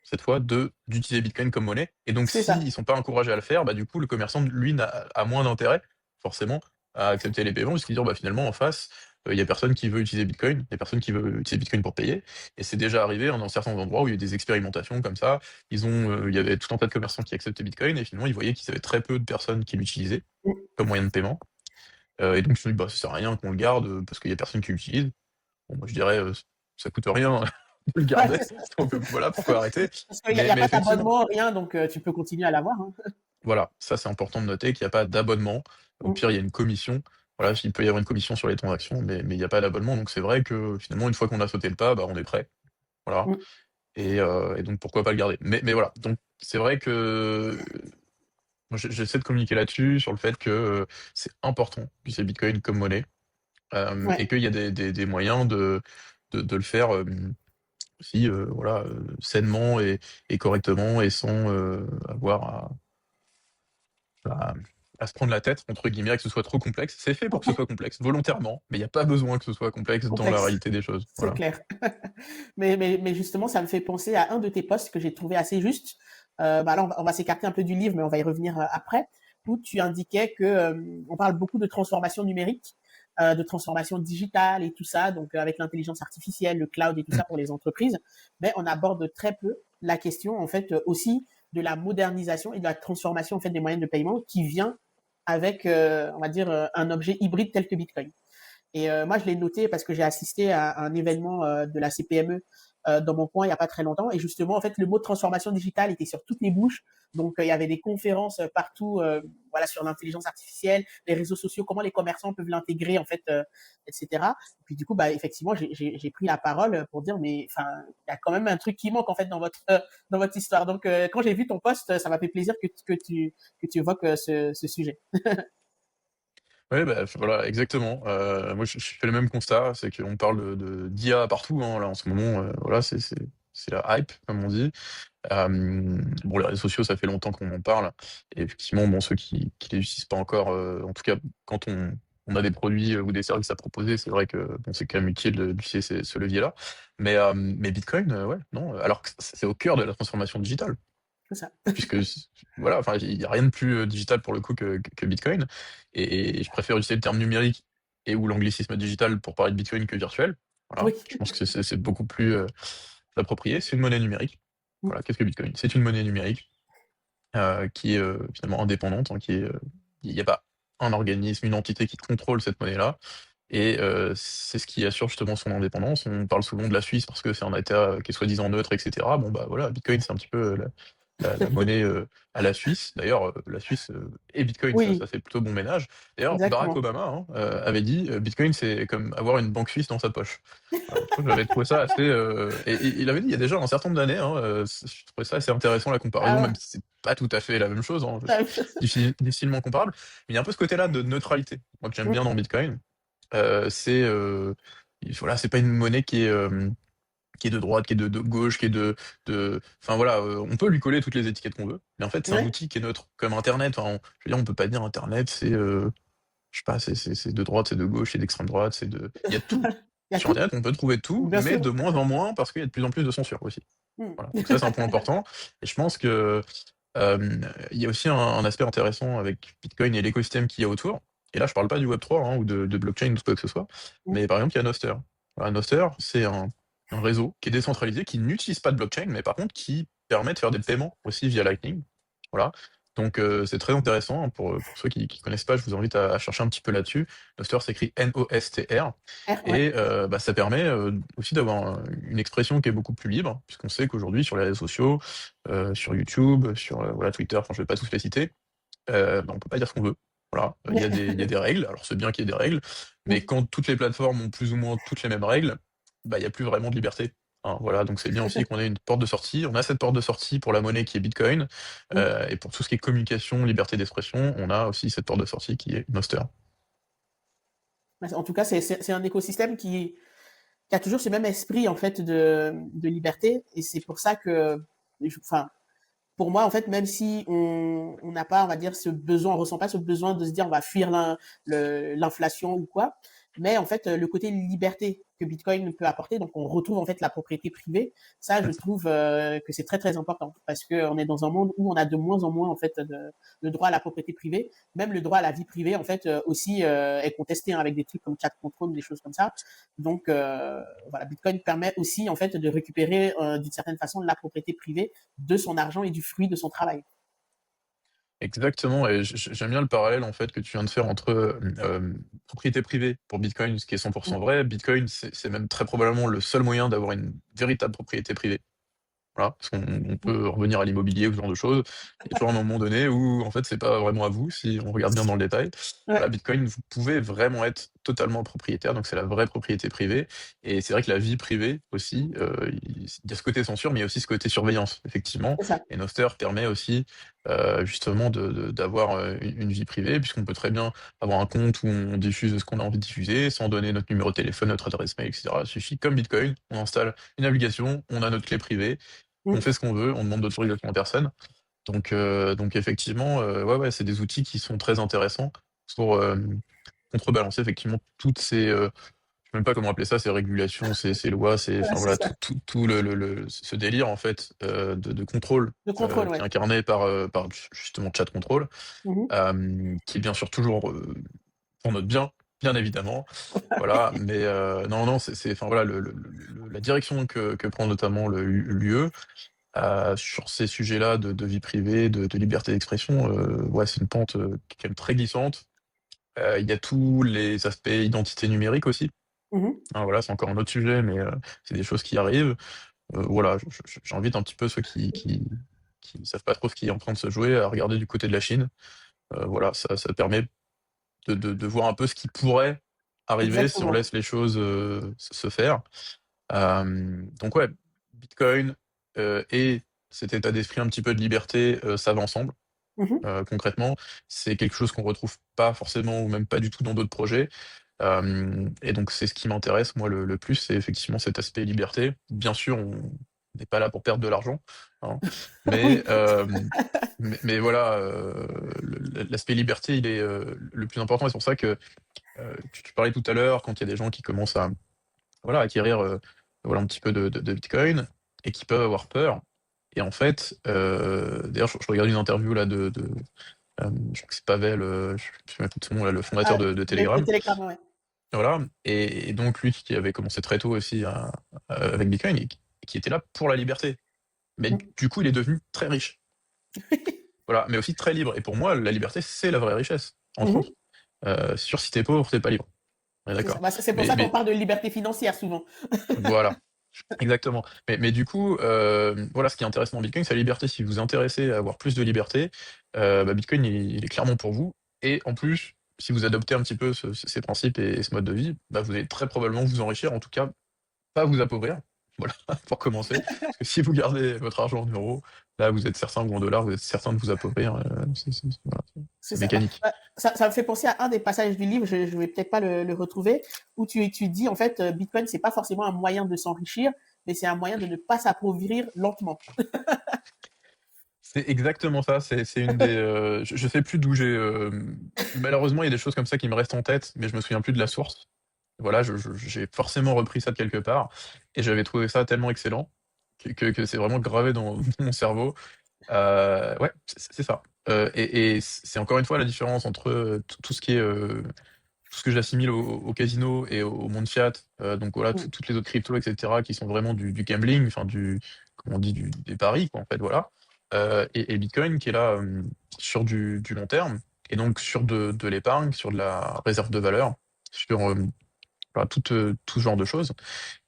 cette fois, d'utiliser Bitcoin comme monnaie. Et donc, c'est ça. s'ils sont pas encouragés à le faire, bah, du coup, le commerçant, lui, a moins d'intérêt, forcément, à accepter les paiements, puisqu'il dit, bah, finalement, en face, il y a personne qui veut utiliser Bitcoin, il y a personne qui veut utiliser Bitcoin pour payer. Et c'est déjà arrivé, hein, dans certains endroits où il y a eu des expérimentations comme ça. Il y avait tout un tas de commerçants qui acceptaient Bitcoin, et finalement, ils voyaient qu'ils avaient très peu de personnes qui l'utilisaient Mmh. comme moyen de paiement. Et donc, ils se sont dit, bah, ça sert à rien qu'on le garde, parce qu'il y a personne qui l'utilise. Bon, moi, je dirais, ça coûte rien de le Ouais, garder. c'est ça. Donc, voilà, pourquoi arrêter? Parce qu'il y Mais a pas effectivement, d'abonnement, rien, donc tu peux continuer à l'avoir, hein. voilà, ça c'est important de noter qu'il n'y a pas d'abonnement. Au Mmh, pire, il y a une commission. Voilà, il peut y avoir une commission sur les transactions, mais il n'y a pas d'abonnement. Donc c'est vrai que finalement, une fois qu'on a sauté le pas, bah, on est prêt. Voilà. mmh. Et donc pourquoi pas le garder. Mais voilà. Donc c'est vrai que moi, j'essaie de communiquer là-dessus, sur le fait que c'est important d'utiliser Bitcoin comme monnaie, Ouais. et qu'il y a des moyens de le faire aussi, voilà, sainement et correctement et sans avoir à, à se prendre la tête, entre guillemets, que ce soit trop complexe. C'est fait pour que ce soit complexe, volontairement, mais il n'y a pas besoin que ce soit complexe dans la Complexe, réalité des choses. c'est Voilà. clair. Mais justement, ça me fait penser à un de tes posts que j'ai trouvé assez juste. Bah là, on va s'écarter un peu du livre, mais on va y revenir après, où tu indiquais que on parle beaucoup de transformation numérique, de transformation digitale et tout ça, donc avec l'intelligence artificielle, le cloud et tout Mm. ça pour les entreprises, mais on aborde très peu la question en fait aussi de la modernisation et de la transformation en fait des moyens de paiement qui vient avec, on va dire, un objet hybride tel que Bitcoin. Et moi, je l'ai noté parce que j'ai assisté à un événement de la CPME dans mon coin il n'y a pas très longtemps. Et justement, en fait, le mot de transformation digitale était sur toutes les bouches. Donc, il y avait des conférences partout, voilà, sur l'intelligence artificielle, les réseaux sociaux, comment les commerçants peuvent l'intégrer, en fait, etc. Et puis, du coup, bah, effectivement, j'ai pris la parole pour dire, mais enfin, il y a quand même un truc qui manque, en fait, dans votre histoire. Donc, quand j'ai vu ton post, ça m'a fait plaisir que tu évoques ce sujet. Ouais, bah, voilà, exactement. Moi, je fais le même constat, c'est qu'on parle d'IA partout, hein, là, en ce moment, voilà, c'est la hype, comme on dit. Bon, les réseaux sociaux, ça fait longtemps qu'on en parle. Et effectivement, bon, ceux qui les utilisent pas encore, en tout cas, quand on a des produits ou des services à proposer, c'est vrai que bon, c'est quand même utile d'utiliser ce levier-là. Mais Bitcoin, ouais, non. Alors que c'est au cœur de la transformation digitale, C'est ça. puisque voilà, enfin, il y a rien de plus digital pour le coup que Bitcoin. Et je préfère utiliser le terme numérique et ou l'anglicisme digital pour parler de Bitcoin que virtuel. Voilà, Oui. je pense que c'est beaucoup plus approprié. C'est une monnaie numérique. Voilà, qu'est-ce que Bitcoin? C'est une monnaie numérique qui est finalement indépendante, hein, il n'y a pas un organisme, une entité qui contrôle cette monnaie-là. Et c'est ce qui assure justement son indépendance. On parle souvent de la Suisse parce que c'est un État qui est soi-disant neutre, etc. Bon, bah voilà, Bitcoin, c'est un petit peu la monnaie à la Suisse. D'ailleurs, la Suisse et Bitcoin, ça Oui, fait plutôt bon ménage. D'ailleurs, Barack exactement. Obama hein, avait dit Bitcoin, c'est comme avoir une banque suisse dans sa poche. Je trouve que j'avais trouvé ça assez. Et il avait dit il y a déjà un certain nombre d'années, hein, je trouvais ça assez intéressant la comparaison, Ah même si c'est pas tout à fait la même chose, hein, ouais. difficilement comparable. Mais il y a un peu ce côté-là de neutralité, moi que j'aime bien dans Bitcoin. C'est voilà, c'est pas une monnaie qui est de droite, qui est de gauche, qui est enfin voilà, on peut lui coller toutes les étiquettes qu'on veut, mais en fait c'est un Ouais. outil qui est neutre, comme Internet. Enfin, je veux dire, on peut pas dire Internet, c'est je sais pas, c'est de droite, c'est de gauche, c'est d'extrême droite, il y a tout. Il y a Sur tout, Internet, on peut trouver tout, bien mais sûr. de moins en moins parce qu'il y a de plus en plus de censure aussi. Mm. Voilà. Donc ça, c'est un point important. Et je pense que il y a aussi un aspect intéressant avec Bitcoin et l'écosystème qu'il y a autour. Et là, je parle pas du Web3 hein, ou de blockchain ou de quoi que ce soit, Mm. mais par exemple, il y a Nostr. Voilà, Nostr, c'est un réseau qui est décentralisé, qui n'utilise pas de blockchain, mais par contre qui permet de faire des paiements aussi via Lightning. Voilà. Donc c'est très intéressant. Hein, pour ceux qui ne connaissent pas, je vous invite à chercher un petit peu là-dessus. Nostr s'écrit Nostr. Ouais. Et bah, ça permet aussi d'avoir une expression qui est beaucoup plus libre, puisqu'on sait qu'aujourd'hui, sur les réseaux sociaux, sur YouTube, sur voilà, Twitter, enfin, je vais pas tous les citer, bah, on peut pas dire ce qu'on veut. Voilà, il y a des règles, alors c'est bien qu'il y ait des règles, mais Mm. quand toutes les plateformes ont plus ou moins toutes les mêmes règles, bah, il y a plus vraiment de liberté. Hein, voilà, donc c'est bien aussi qu'on ait une porte de sortie. On a cette porte de sortie pour la monnaie qui est Bitcoin, Mm. et pour tout ce qui est communication, liberté d'expression, on a aussi cette porte de sortie qui est Nostr. En tout cas, c'est un écosystème qui a toujours ce même esprit en fait de liberté, et c'est pour ça que, enfin, pour moi, en fait, même si on n'a pas, on va dire, ce besoin, on ressent pas ce besoin de se dire on va fuir l'inflation ou quoi, mais en fait, le côté liberté que Bitcoin peut apporter, donc on retrouve en fait la propriété privée, ça, je trouve que c'est très très important parce qu'on est dans un monde où on a de moins en moins en fait de droit à la propriété privée, même le droit à la vie privée en fait aussi est contesté hein, avec des trucs comme chat control, des choses comme ça. Donc voilà, Bitcoin permet aussi en fait de récupérer d'une certaine façon la propriété privée de son argent et du fruit de son travail. Exactement, et j'aime bien le parallèle en fait que tu viens de faire entre propriété privée pour Bitcoin, ce qui est 100% Mm. vrai. Bitcoin, c'est même très probablement le seul moyen d'avoir une véritable propriété privée. Voilà, parce qu'on peut revenir à l'immobilier ou ce genre de choses. Il y a toujours un moment donné où, en fait, c'est pas vraiment à vous, si on regarde bien dans le détail. Voilà, Ouais, Bitcoin, vous pouvez vraiment être totalement propriétaire, donc c'est la vraie propriété privée. Et c'est vrai que la vie privée aussi, il y a ce côté censure, mais il y a aussi ce côté surveillance, effectivement. c'est ça. Et Nostr permet aussi, justement, d'avoir une vie privée, puisqu'on peut très bien avoir un compte où on diffuse ce qu'on a envie de diffuser, sans donner notre numéro de téléphone, notre adresse mail, etc. Il suffit, comme Bitcoin, on installe une application, on a notre clé privée, on Mm. fait ce qu'on veut, on demande d'autorisation à personne. Donc effectivement, ouais, ouais, c'est des outils qui sont très intéressants pour contrebalancer effectivement toutes ces, je sais même pas comment appeler ça, ces régulations, ces lois, Ouais, enfin c'est voilà, ça. tout ce délire en fait de contrôle Le contrôle, qui est ouais. incarné par justement chat control, Mhm. qui est bien sûr toujours pour notre bien, bien évidemment. Voilà, mais non, non, enfin voilà, la direction que prend notamment l'UE, sur ces sujets-là de vie privée, de liberté d'expression, ouais, c'est une pente qui est quand même très glissante. Il y a tous les aspects identité numérique aussi. Mhm. Hein, voilà, c'est encore un autre sujet, mais c'est des choses qui arrivent. Voilà, j'invite un petit peu ceux qui savent pas trop ce qui est en train de se jouer à regarder du côté de la Chine. Voilà, ça permet de voir un peu ce qui pourrait arriver si on Exactement. laisse les choses se faire. Donc ouais, Bitcoin et cet état d'esprit un petit peu de liberté, ça va ensemble. Mhm. Concrètement, c'est quelque chose qu'on retrouve pas forcément ou même pas du tout dans d'autres projets. Et donc c'est ce qui m'intéresse moi le plus, c'est effectivement cet aspect liberté. Bien sûr, on n'est pas là pour perdre de l'argent, hein, mais, Oui. mais voilà, l'aspect liberté, il est le plus important. Et c'est pour ça que tu parlais tout à l'heure, quand il y a des gens qui commencent à voilà, acquérir voilà, un petit peu de Bitcoin et qui peuvent avoir peur. Et en fait, d'ailleurs, je regarde une interview là je crois que c'est Pavel, je me souviens plus de son nom, là, le fondateur Ah, de de Telegram. Telegram, ouais. Voilà. Et donc lui qui avait commencé très tôt aussi avec Bitcoin et qui était là pour la liberté. Mais Mm. du coup, il est devenu très riche. Voilà, mais aussi très libre. Et pour moi, la liberté, c'est la vraie richesse, entre Mhm. autres. C'est sûr, si t'es pauvre, t'es pas libre. On est C'est ça. d'accord. Bah, c'est pour Mais, ça qu'on mais parle de liberté financière souvent. voilà. Exactement. Mais du coup, voilà, ce qui est intéressant dans Bitcoin, c'est la liberté. Si vous vous intéressez à avoir plus de liberté, bah, Bitcoin, il est clairement pour vous. Et en plus, si vous adoptez un petit peu ces principes et ce mode de vie, bah, vous allez très probablement vous enrichir, en tout cas, pas vous appauvrir. Voilà, pour commencer. Parce que si vous gardez votre argent en euros, là, vous êtes certain, ou en dollars, vous êtes certain de vous appauvrir. Voilà, C'est c'est ça. Bah, mécanique. bah, ça me fait penser à un des passages du livre, je ne vais peut-être pas le retrouver, où tu dis en fait, Bitcoin, c'est pas forcément un moyen de s'enrichir, mais c'est un moyen de ne pas s'appauvrir lentement. C'est exactement ça. C'est une des. Je sais plus d'où j'ai. Malheureusement, il y a des choses comme ça qui me restent en tête, mais je me souviens plus de la source. Voilà, j'ai forcément repris ça de quelque part, et j'avais trouvé ça tellement excellent que c'est vraiment gravé dans mon cerveau. Ouais, c'est ça. Et c'est encore une fois la différence entre tout ce qui est tout ce que j'assimile au casino et au monde fiat. Donc voilà, Mm. toutes les autres cryptos, etc., qui sont vraiment du gambling, enfin comment on dit, des paris, quoi, en fait, voilà. Et Bitcoin qui est là sur du long terme, et donc sur de l'épargne, sur de la réserve de valeur, sur voilà, tout ce genre de choses.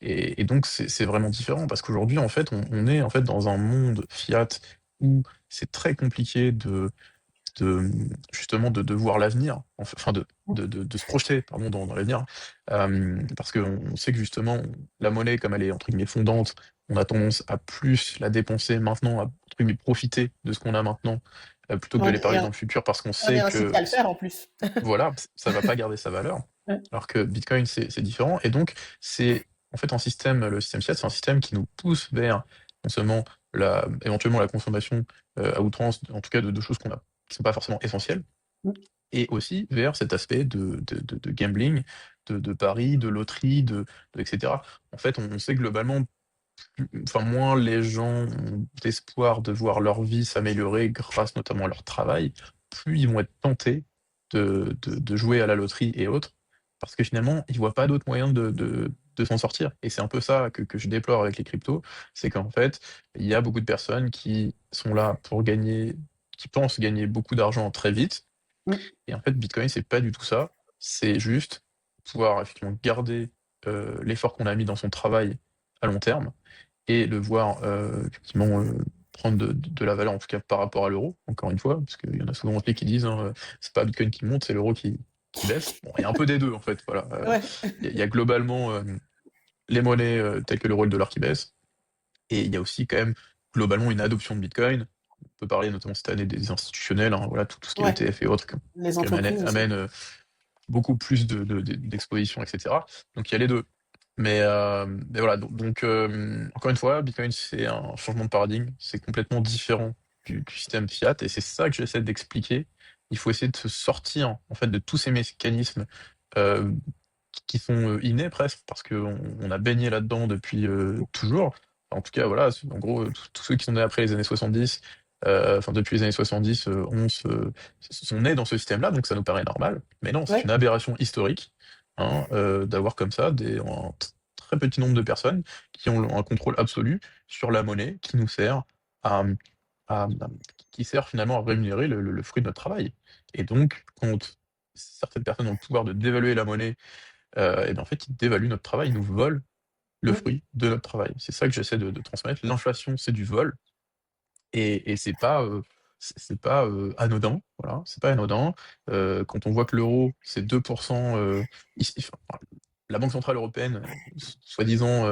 Et donc, c'est vraiment différent parce qu'aujourd'hui, en fait, on est en fait dans un monde fiat où c'est très compliqué de justement de voir l'avenir, enfin de se projeter pardon, dans l'avenir, parce qu'on sait que justement la monnaie, comme elle est entre guillemets fondante, on a tendance à plus la dépenser maintenant, à entre guillemets profiter de ce qu'on a maintenant, plutôt que de Et l'épargner dans le futur, parce qu'on on est sait incité que à le faire en plus. voilà, ça va pas garder sa valeur. Ouais. Alors que Bitcoin, c'est différent. Et donc, c'est en fait un système, le système fiat, c'est un système qui nous pousse vers non seulement éventuellement la consommation à outrance, en tout cas de choses qui sont pas forcément essentielles, Mm. et aussi vers cet aspect de gambling, de paris, de loterie, etc. En fait, on sait globalement, enfin, moins les gens ont d'espoir de voir leur vie s'améliorer grâce notamment à leur travail, plus ils vont être tentés de jouer à la loterie et autres, parce que finalement, ils voient pas d'autres moyens de s'en sortir. Et c'est un peu ça que je déplore avec les cryptos, c'est qu'en fait, il y a beaucoup de personnes qui sont là pour gagner, qui pensent gagner beaucoup d'argent très vite. Mm. Et en fait, Bitcoin, c'est pas du tout ça. C'est juste pouvoir effectivement garder l'effort qu'on a mis dans son travail à long terme et le voir effectivement prendre de la valeur, en tout cas par rapport à l'euro, encore une fois, parce qu'il y en a souvent qui disent hein, c'est pas Bitcoin qui monte, c'est l'euro qui baisse. Bon, il y a un peu des deux en fait. Voilà. Ouais. Il y a globalement les monnaies telles que l'euro et le dollar qui baissent, et il y a aussi quand même globalement une adoption de Bitcoin. On peut parler notamment cette année des institutionnels, hein, voilà, tout ce qui est Ouais. ETF et autres, Les qui entreprises aussi. amène beaucoup plus d'exposition, etc. Donc il y a les deux. Mais voilà, encore une fois, Bitcoin, c'est un changement de paradigme, c'est complètement différent du système fiat, et c'est ça que j'essaie d'expliquer. Il faut essayer de se sortir en fait de tous ces mécanismes euh, qui sont innés presque, parce qu'on a baigné là-dedans depuis toujours. En tout cas, voilà, en gros, tous ceux qui sont nés après les années 70, enfin depuis les années 70, sont nés dans ce système-là, donc ça nous paraît normal. Mais non, c'est une Ouais. aberration historique hein, d'avoir comme ça très petit nombre de personnes qui ont un contrôle absolu sur la monnaie qui nous sert à, à- qui sert finalement à rémunérer le fruit de notre travail. Et donc, quand certaines personnes ont le pouvoir de dévaluer la monnaie, et bien en fait, ils dévaluent notre travail, ils nous volent le Mm. fruit de notre travail. C'est ça que j'essaie de transmettre. L'inflation, c'est du vol, et c'est pas anodin, voilà, c'est pas anodin. Quand on voit que l'euro, c'est 2%, enfin, la Banque centrale européenne, soi-disant,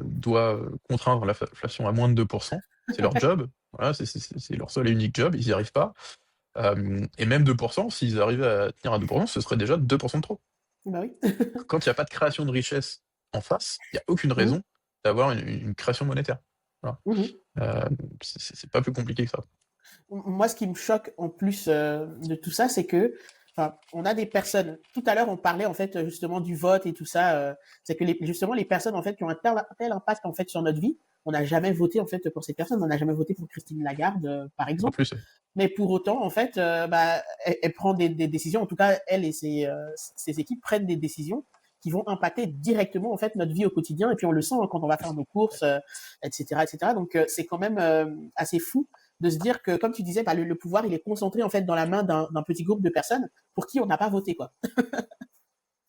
doit contraindre l'inflation à moins de 2%. C'est leur job, voilà, c'est leur seul et unique job, ils n'y arrivent pas. Et même 2%, s'ils arrivaient à tenir à 2%, ce serait déjà 2% de trop. Bah oui. Quand il n'y a pas de création de richesse en face, il n'y a aucune Mhm. raison d'avoir une création monétaire. Voilà. Mhm. C'est pas plus compliqué que ça. Moi, ce qui me choque en plus de tout ça, c'est que, enfin, on a des personnes. Tout à l'heure, on parlait en fait justement du vote et tout ça. C'est que justement les personnes en fait qui ont un tel impact en fait sur notre vie, on n'a jamais voté en fait pour ces personnes. On n'a jamais voté pour Christine Lagarde, par En exemple. plus, Mais pour autant, en fait, bah, elle prend des décisions. En tout cas, elle et ses équipes prennent des décisions qui vont impacter directement en fait notre vie au quotidien. Et puis on le sent hein, quand on va faire nos courses, etc., etc. Donc c'est quand même assez fou de se dire que, comme tu disais, bah, le pouvoir il est concentré en fait dans la main d'un petit groupe de personnes pour qui on n'a pas voté quoi.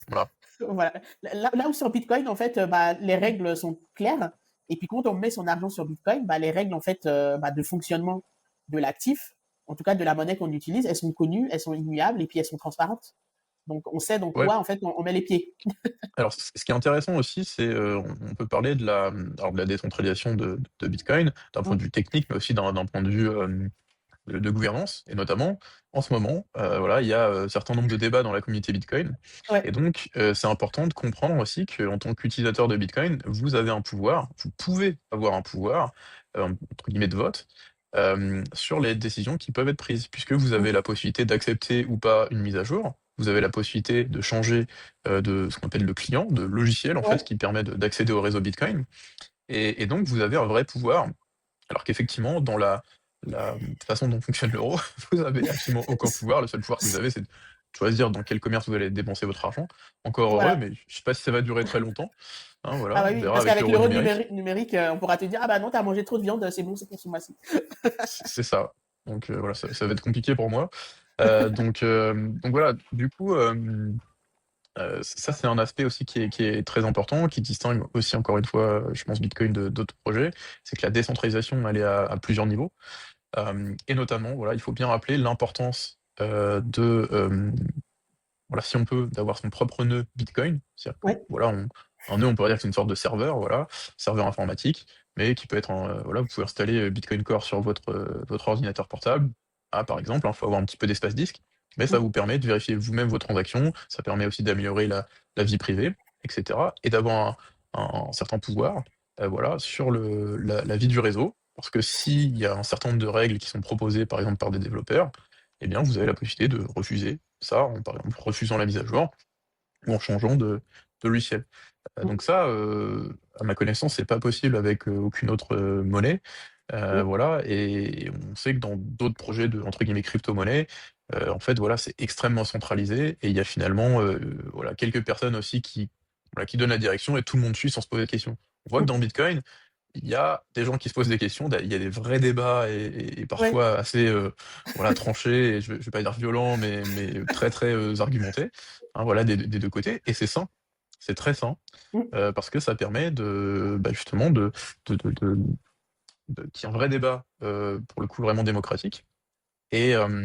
voilà. Voilà. Là où sur Bitcoin, en fait, bah, les règles sont claires. Et puis quand on met son argent sur Bitcoin, bah, les règles en fait bah, de fonctionnement de l'actif, en tout cas de la monnaie qu'on utilise, elles sont connues, elles sont immuables et puis elles sont transparentes. Donc on sait dans Ouais. quoi en fait on met les pieds. Alors, ce qui est intéressant aussi, c'est on peut parler de la décentralisation de Bitcoin d'un point de Mm. vue technique, mais aussi d'un point de vue de gouvernance. Et notamment, en ce moment, voilà, il y a un certain nombre de débats dans la communauté Bitcoin. Et Ouais. donc, c'est important de comprendre aussi qu'en tant qu'utilisateur de Bitcoin, vous avez un pouvoir, vous pouvez avoir un pouvoir, entre guillemets, de vote, sur les décisions qui peuvent être prises, puisque vous avez Mm. la possibilité d'accepter ou pas une mise à jour. Vous avez la possibilité de changer de ce qu'on appelle le client, de logiciel en fait, Ouais. qui permet d'accéder au réseau Bitcoin. Et donc, vous avez un vrai pouvoir. Alors qu'effectivement, dans la façon dont fonctionne l'euro, vous avez absolument aucun pouvoir. Le seul pouvoir que vous avez, c'est de choisir dans quel commerce vous allez dépenser votre argent. Encore heureux, Voilà. mais je sais pas si ça va durer très longtemps. Hein, Ah voilà, bah on oui, verra parce avec qu'avec l'euro l'euro numérique. numérique, on pourra te dire ah bah non, t'as mangé trop de viande, c'est bon, c'est pour ce mois-ci. C'est ça. Donc voilà, ça va être compliqué pour moi. Donc voilà, du coup, ça c'est un aspect aussi qui est très important, qui distingue aussi encore une fois, je pense, Bitcoin d'autres projets, c'est que la décentralisation, elle est à plusieurs niveaux. Et notamment, voilà, il faut bien rappeler l'importance voilà, si on peut, d'avoir son propre nœud Bitcoin. C'est-à-dire que, Ouais. voilà, un nœud, on pourrait dire que c'est une sorte de serveur, voilà, serveur informatique, mais qui peut être voilà, vous pouvez installer Bitcoin Core sur votre ordinateur portable. Ah, par exemple, il faut avoir un petit peu d'espace disque, mais ça Mm. vous permet de vérifier vous-même vos transactions, ça permet aussi d'améliorer la vie privée, etc. Et d'avoir un certain pouvoir, voilà, sur la vie du réseau. Parce que s'il y a un certain nombre de règles qui sont proposées, par exemple, par des développeurs, eh bien, vous avez la possibilité de refuser ça, par exemple, refusant la mise à jour ou en changeant de logiciel. Mm. Donc ça, à ma connaissance, c'est pas possible avec aucune autre monnaie. Mm. Voilà, et on sait que dans d'autres projets de entre guillemets crypto-monnaie, en fait, voilà, c'est extrêmement centralisé et il y a finalement voilà, quelques personnes aussi voilà, qui donnent la direction et tout le monde suit sans se poser de questions. On voit que Mm. dans Bitcoin, il y a des gens qui se posent des questions, il y a des vrais débats et Ouais. parfois assez voilà, tranchés, et je vais pas dire violents, mais très très argumentés, hein, voilà, des deux côtés, et c'est sain, c'est très sain, Mm. parce que ça permet bah, justement de, de, de- qu'il y ait un vrai débat, pour le coup vraiment démocratique, et, euh,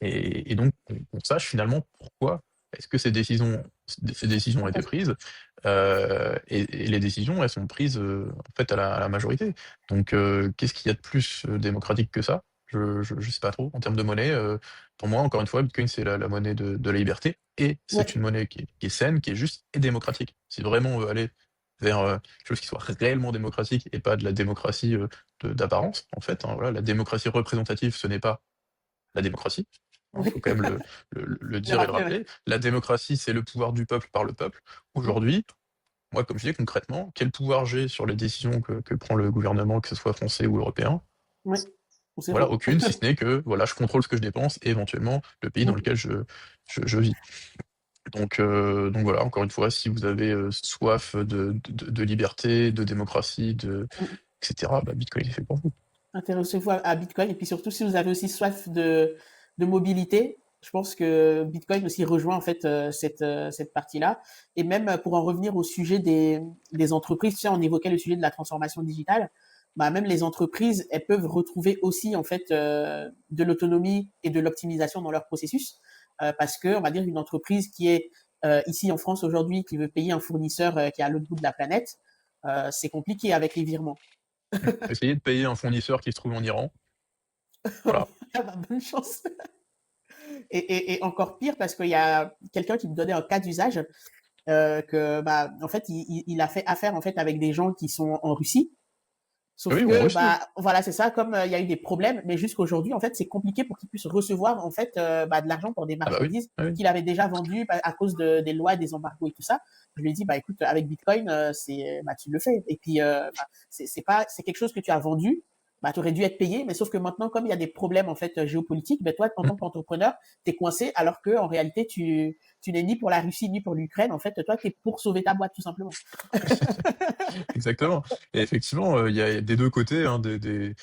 et donc qu'on sache finalement pourquoi est-ce que ces décisions ont été prises, et les décisions, elles sont prises en fait à la majorité. Donc qu'est-ce qu'il y a de plus démocratique que ça? Je sais pas trop. En termes de monnaie, pour moi, encore une fois, Bitcoin, c'est la monnaie de la liberté, et c'est Ouais. une monnaie qui est saine, qui est juste et démocratique. Si vraiment on veut aller vers quelque chose qui soit réellement démocratique et pas de la démocratie d'apparence, en fait, hein, voilà, la démocratie représentative, ce n'est pas la démocratie. Il faut quand même le Le dire et le rappeler, ouais. rappeler. La démocratie, c'est le pouvoir du peuple par le peuple. Mm. Aujourd'hui, moi, comme je dis concrètement, quel pouvoir j'ai sur les décisions que prend le gouvernement, que ce soit français ou européen? Ouais. Voilà, Zéro. aucune, si ce n'est que voilà, je contrôle ce que je dépense et éventuellement le pays dans Mm. lequel je vis. Donc voilà, encore une fois, si vous avez soif de liberté, de démocratie, Mm. etc., bah, Bitcoin est fait pour vous. Intéressez-vous à Bitcoin et puis surtout si vous avez aussi soif de mobilité, Je pense que Bitcoin aussi rejoint en fait cette partie-là. Et même pour en revenir au sujet des entreprises, tu sais, on évoquait le sujet de la transformation digitale. Bah, même les entreprises, elles peuvent retrouver aussi en fait de l'autonomie et de l'optimisation dans leur processus, parce que on va dire une entreprise qui est ici en France aujourd'hui, qui veut payer un fournisseur qui est à l'autre bout de la planète, c'est compliqué avec les virements. Essayer de payer un fournisseur qui se trouve en Iran, voilà. Ah bah, bonne chance. Et encore pire parce qu'il y a quelqu'un qui me donnait un cas d'usage que bah en fait il a fait affaire en fait avec des gens qui sont en Russie. Ah Sauf oui, ou en que Russie, oui. bah voilà c'est ça, comme il y a eu des problèmes, mais jusqu'aujourd'hui en fait c'est compliqué pour qu'ils puissent recevoir en fait bah, de l'argent pour des Ah bah oui, marchandises ah oui. qu'il avait déjà vendues bah, à cause des lois, des embargos et tout ça. Je lui ai dit bah écoute avec Bitcoin c'est bah tu le fais et puis bah, c'est pas c'est quelque chose que tu as vendu, bah tu aurais dû être payé, mais sauf que maintenant comme il y a des problèmes en fait géopolitiques, bah toi en tant qu'entrepreneur t'es coincé alors que en réalité tu n'es ni pour la Russie ni pour l'Ukraine, en fait toi t'es pour sauver ta boîte tout simplement. Exactement. Et effectivement, il y a des 2 côtés, hein, des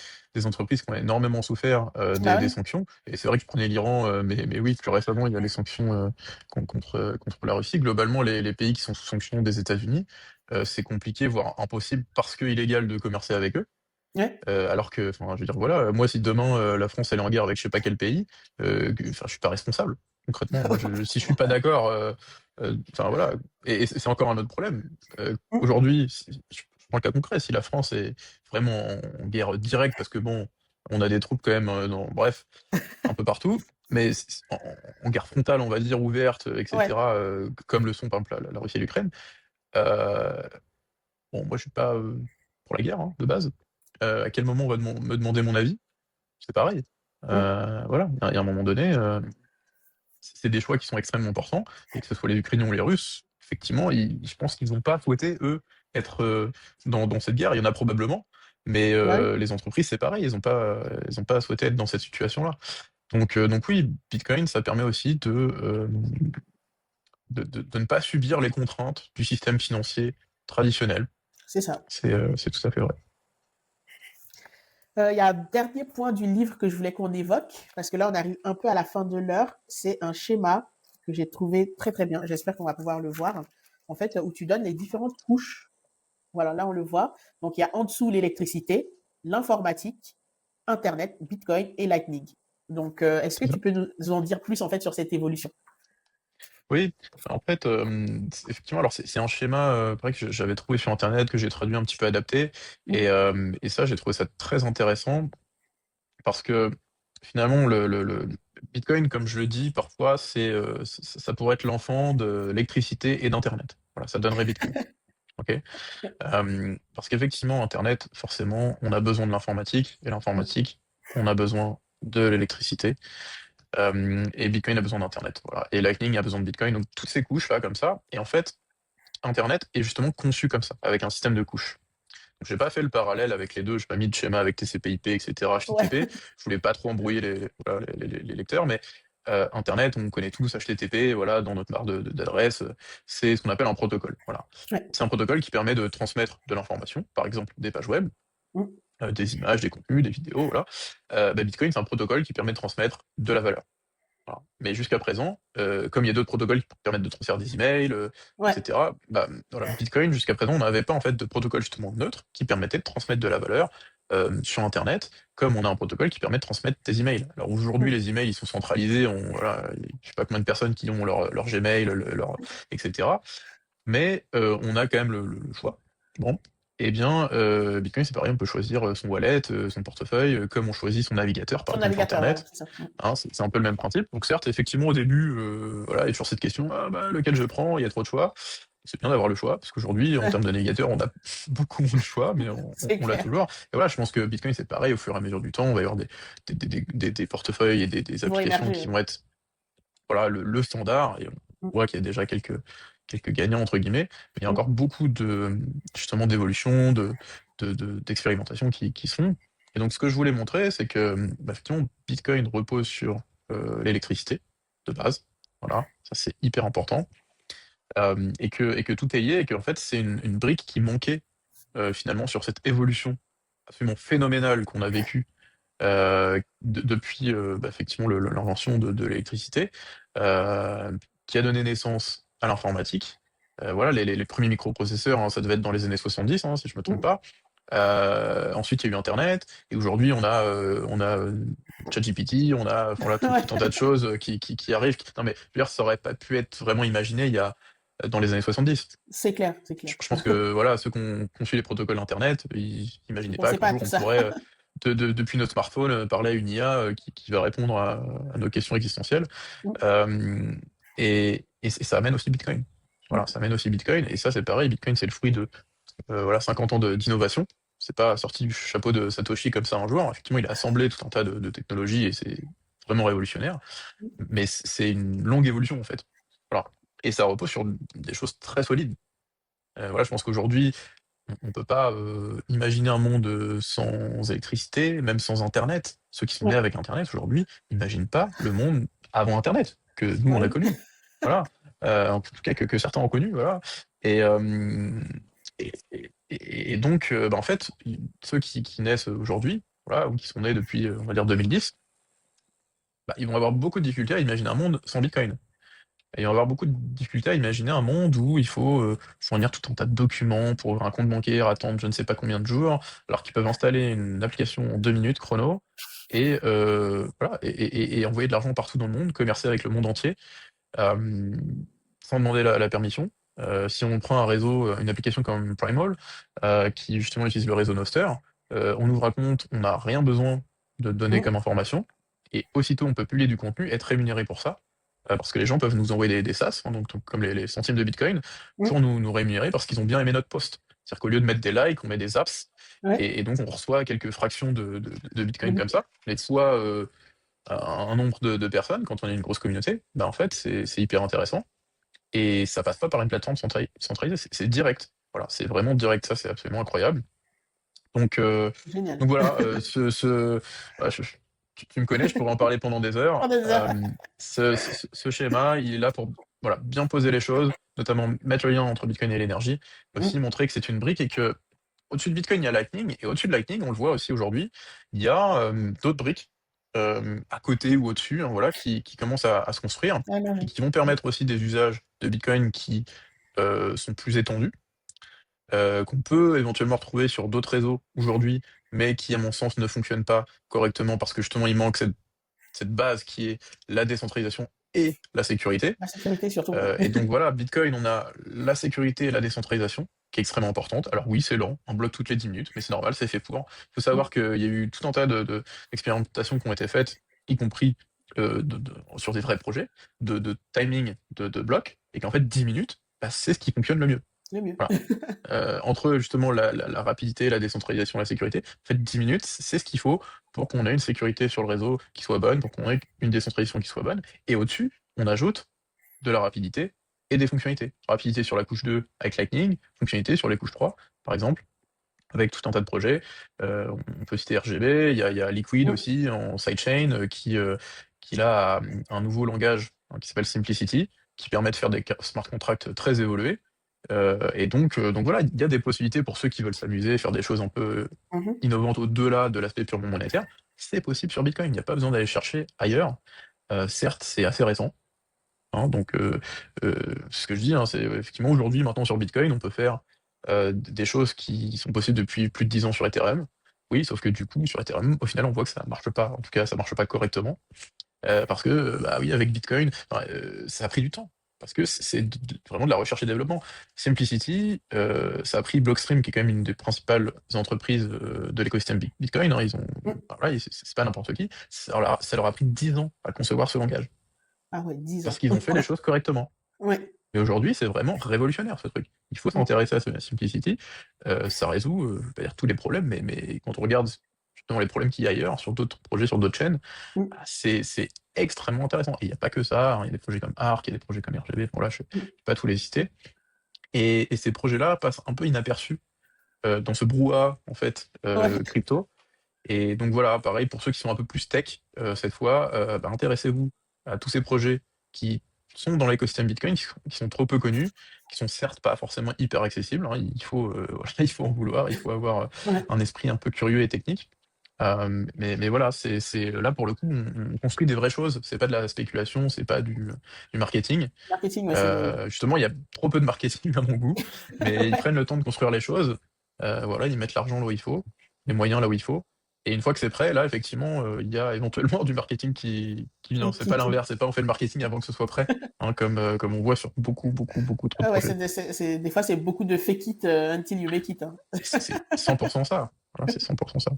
entreprises qui ont énormément souffert, Bah des ouais, sanctions. Et c'est vrai que je prenais l'Iran, mais oui, plus récemment, il y a les sanctions, contre la Russie. Globalement, les pays qui sont sous sanctions des États-Unis, c'est compliqué, voire impossible, parce que illégal de commercer avec eux. ouais, Alors que, enfin, je veux dire, voilà, moi, si demain, la France, elle est en guerre avec je sais pas quel pays, enfin, je suis pas responsable, concrètement. Moi, si je suis pas d'accord, enfin, voilà. Et c'est encore un autre problème. Aujourd'hui, je prends le cas concret, si la France est vraiment en guerre directe, parce que bon, on a des troupes quand même, bref, un peu partout, mais en guerre frontale, on va dire, ouverte, ouais, etc., comme le sont, par exemple, la Russie et l'Ukraine, euh, bon, moi, je suis pas pour la guerre, hein, de base. À quel moment on va me demander mon avis? C'est pareil. Voilà, il y a un moment donné, c'est des choix qui sont extrêmement importants, et que ce soit les Ukrainiens ou les Russes, effectivement, je pense qu'ils n'ont pas souhaité, eux, être dans cette guerre. Il y en a probablement, mais bah oui. les entreprises, c'est pareil, ils ont pas souhaité être dans cette situation-là. Donc oui, Bitcoin, ça permet aussi de ne pas subir les contraintes du système financier traditionnel. C'est ça. C'est tout à fait vrai. Il y a un dernier point du livre que je voulais qu'on évoque, parce que là, on arrive un peu à la fin de l'heure. C'est un schéma que j'ai trouvé très très bien. J'espère qu'on va pouvoir le voir. En fait, où tu donnes les différentes couches. Voilà, là, on le voit. Donc, il y a en dessous l'électricité, l'informatique, Internet, Bitcoin et Lightning. Donc, est-ce que C'est ça. tu peux nous en dire plus en fait sur cette évolution? Oui, en fait, effectivement, alors c'est un schéma, pareil que j'avais trouvé sur internet, que j'ai traduit un petit peu adapté, et ça, j'ai trouvé ça très intéressant parce que finalement le Bitcoin, comme je le dis parfois, ça pourrait être l'enfant de l'électricité et d'internet. Voilà, ça donnerait Bitcoin. OK? Parce qu'effectivement, internet, forcément, on a besoin de l'informatique, et l'informatique, on a besoin de l'électricité. Et Bitcoin a besoin d'Internet, voilà. Et Lightning a besoin de Bitcoin, donc toutes ces couches là comme ça. Et en fait, Internet est justement conçu comme ça, avec un système de couches. Donc, j'ai pas fait le parallèle avec les deux, j'ai pas mis de schéma avec TCP/IP, etc., Ouais, HTTP. Je voulais pas trop embrouiller voilà, les lecteurs, mais Internet, on connaît tous HTTP, voilà, dans notre barre d'adresse, c'est ce qu'on appelle un protocole, voilà. ouais. C'est un protocole qui permet de transmettre de l'information, par exemple des pages web, des images, des contenus, des vidéos, voilà. Bitcoin, c'est un protocole qui permet de transmettre de la valeur. Voilà. Mais jusqu'à présent, comme il y a d'autres protocoles qui permettent de transférer des emails, Ouais. etc., voilà, Bitcoin, jusqu'à présent, on n'avait pas en fait de protocole justement neutre qui permettait de transmettre de la valeur sur Internet, comme on a un protocole qui permet de transmettre des emails. Alors aujourd'hui, les emails, ils sont centralisés, voilà, je sais pas combien de personnes qui ont leur Gmail, etc. Mais on a quand même le choix. Bon. Eh bien, Bitcoin, c'est pareil, on peut choisir son wallet, son portefeuille, comme on choisit son navigateur, par Son exemple navigateur, voilà, Internet. c'est ça. Hein, c'est un peu le même principe. Donc certes, effectivement, au début, voilà, il y a toujours cette question, ah, lequel je prends? Il y a trop de choix. C'est bien d'avoir le choix, parce qu'aujourd'hui, en termes de navigateur, on a beaucoup moins de choix, mais C'est on l'a clair. toujours. Et voilà, je pense que Bitcoin, c'est pareil, au fur et à mesure du temps, on va y avoir des portefeuilles et des Ils vont applications qui émerger. vont être voilà, le standard, et on voit qu'il y a déjà quelques gagnants, entre guillemets, mais il y a encore beaucoup justement d'évolutions, d'expérimentations qui se font. Et donc, ce que je voulais montrer, c'est que, effectivement, Bitcoin repose sur l'électricité de base. Voilà, ça c'est hyper important. Et que tout est lié, et qu'en fait, c'est une brique qui manquait finalement sur cette évolution absolument phénoménale qu'on a vécue depuis effectivement l'invention de l'électricité, qui a donné naissance à l'informatique. Voilà, les premiers microprocesseurs, hein, ça devait être dans les années 70, hein, si je me trompe pas. Ensuite, il y a eu Internet, et aujourd'hui, on a ChatGPT, on a voilà, tout un tas de choses qui arrivent. Non, mais je veux dire, ça aurait pas pu être vraiment imaginé dans les années 70. C'est clair, c'est clair. Je pense que voilà, ceux qui ont conçu les protocoles d'Internet, ils n'imaginaient On pas sait qu'un pas jour tout on ça. pourrait, depuis notre smartphone, parler à une IA qui va répondre à nos questions existentielles. Euh, et ça amène aussi Bitcoin. Voilà, ça amène aussi Bitcoin. Et ça, c'est pareil. Bitcoin, c'est le fruit de voilà, 50 ans d'innovation. C'est pas sorti du chapeau de Satoshi comme ça un jour. Effectivement, il a assemblé tout un tas de technologies et c'est vraiment révolutionnaire. Mais c'est une longue évolution, en fait. Voilà. Et ça repose sur des choses très solides. Voilà, je pense qu'aujourd'hui, on ne peut pas imaginer un monde sans électricité, même sans Internet. Ceux qui sont nés Ouais. avec Internet aujourd'hui n'imaginent pas le monde avant Internet, que nous, on a Ouais. connu. Voilà. En tout cas, que certains ont connu. Voilà. Et, et donc, en fait, ceux qui naissent aujourd'hui, voilà, ou qui sont nés depuis, on va dire, 2010, ils vont avoir beaucoup de difficultés à imaginer un monde sans Bitcoin. Et il va y avoir beaucoup de difficultés à imaginer un monde où il faut fournir tout un tas de documents pour ouvrir un compte bancaire, attendre je ne sais pas combien de jours, alors qu'ils peuvent installer une application en 2 minutes chrono et, voilà, et envoyer de l'argent partout dans le monde, commercer avec le monde entier, euh, sans demander la permission. Si on prend un réseau, une application comme Primal, qui justement utilise le réseau Nostr, on ouvre un compte, on n'a rien besoin de donner comme information, et aussitôt on peut publier du contenu, être rémunéré pour ça, parce que les gens peuvent nous envoyer des sats, hein, donc comme les centimes de Bitcoin, pour nous rémunérer parce qu'ils ont bien aimé notre post. C'est-à-dire qu'au lieu de mettre des likes, on met des apps, Ouais. et donc on reçoit quelques fractions de Bitcoin comme ça, mais soit un nombre de personnes, quand on est une grosse communauté, en fait, c'est hyper intéressant. Et ça passe pas par une plateforme centralisée, c'est direct. Voilà, c'est vraiment direct, ça, c'est absolument incroyable. Donc, euh, Génial. donc voilà, voilà, tu me connais, je pourrais en parler pendant des heures. Oh, des heures. Ce schéma, il est là pour voilà, bien poser les choses, notamment mettre le lien entre Bitcoin et l'énergie, aussi montrer que c'est une brique et que au-dessus de Bitcoin, il y a Lightning, et au-dessus de Lightning, on le voit aussi aujourd'hui, il y a d'autres briques à côté ou au-dessus, hein, voilà, qui commencent à se construire, Ah, et non, qui vont permettre aussi des usages de Bitcoin qui sont plus étendus, qu'on peut éventuellement retrouver sur d'autres réseaux aujourd'hui, mais qui, à mon sens, ne fonctionnent pas correctement parce que justement, il manque cette base qui est la décentralisation et la sécurité. la sécurité surtout, ouais. Et donc voilà, Bitcoin, on a la sécurité et la décentralisation, qui est extrêmement importante. Alors oui, c'est lent, un bloc toutes les 10 minutes, mais c'est normal, c'est fait pour. Il faut savoir qu'il y a eu tout un tas d'expérimentations qui ont été faites, y compris sur des vrais projets, de timing de blocs, et qu'en fait, 10 minutes, c'est ce qui fonctionne le mieux. Le mieux. Voilà. Entre justement la rapidité, la décentralisation, la sécurité, en fait, 10 minutes, c'est ce qu'il faut pour qu'on ait une sécurité sur le réseau qui soit bonne, pour qu'on ait une décentralisation qui soit bonne. Et au-dessus, on ajoute de la rapidité et des fonctionnalités. Rapidité sur la couche 2 avec Lightning, fonctionnalité sur les couches 3, par exemple, avec tout un tas de projets. On peut citer RGB, il y a Liquid aussi en sidechain qui là a un nouveau langage qui s'appelle Simplicity, qui permet de faire des smart contracts très évolués. Donc voilà, il y a des possibilités pour ceux qui veulent s'amuser, faire des choses un peu innovantes au-delà de l'aspect purement monétaire. C'est possible sur Bitcoin, il n'y a pas besoin d'aller chercher ailleurs. Certes, c'est assez récent, hein, donc, ce que je dis, hein, c'est effectivement aujourd'hui, maintenant sur Bitcoin, on peut faire des choses qui sont possibles depuis plus de 10 ans sur Ethereum. Oui, sauf que du coup, sur Ethereum, au final, on voit que ça marche pas. En tout cas, ça marche pas correctement. Parce que, oui, avec Bitcoin, ça a pris du temps. Parce que c'est vraiment de la recherche et développement. Simplicity, ça a pris Blockstream, qui est quand même une des principales entreprises de l'écosystème Bitcoin, hein, voilà, c'est pas n'importe qui. Ça leur a pris 10 ans à concevoir ce langage. Ah ouais, 10 Parce ans. qu'ils ont fait les choses correctement. Ouais. Mais aujourd'hui, c'est vraiment révolutionnaire ce truc. Il faut s'intéresser à la simplicity. Ça résout, je vais pas dire tous les problèmes, mais quand on regarde justement les problèmes qu'il y a ailleurs, sur d'autres projets, sur d'autres chaînes, c'est extrêmement intéressant. Et il n'y a pas que ça, hein, il y a des projets comme Arc, il y a des projets comme RGB, bon là, je ne vais pas tous les citer. Et ces projets-là passent un peu inaperçus dans ce brouhaha, en fait, Ouais. crypto. Et donc voilà, pareil, pour ceux qui sont un peu plus tech, cette fois, intéressez-vous à tous ces projets qui sont dans l'écosystème Bitcoin, qui sont trop peu connus, qui sont certes pas forcément hyper accessibles, hein, il faut, voilà, il faut en vouloir, il faut avoir Ouais. un esprit un peu curieux et technique. Mais voilà, c'est là pour le coup, on construit des vraies choses. C'est pas de la spéculation, c'est pas du marketing. Marketing, ouais, c'est Justement, il y a trop peu de marketing à mon goût, mais ils prennent le temps de construire les choses. Voilà, ils mettent l'argent là où il faut, les moyens là où il faut. Et une fois que c'est prêt, là, effectivement, il y a éventuellement du marketing qui vient. C'est pas l'inverse, c'est pas on fait le marketing avant que ce soit prêt, hein, comme on voit sur beaucoup trop de ah ouais, projets. des fois, c'est beaucoup de fake it until you make it, hein. C'est 100% ça. Voilà, c'est 100% ça.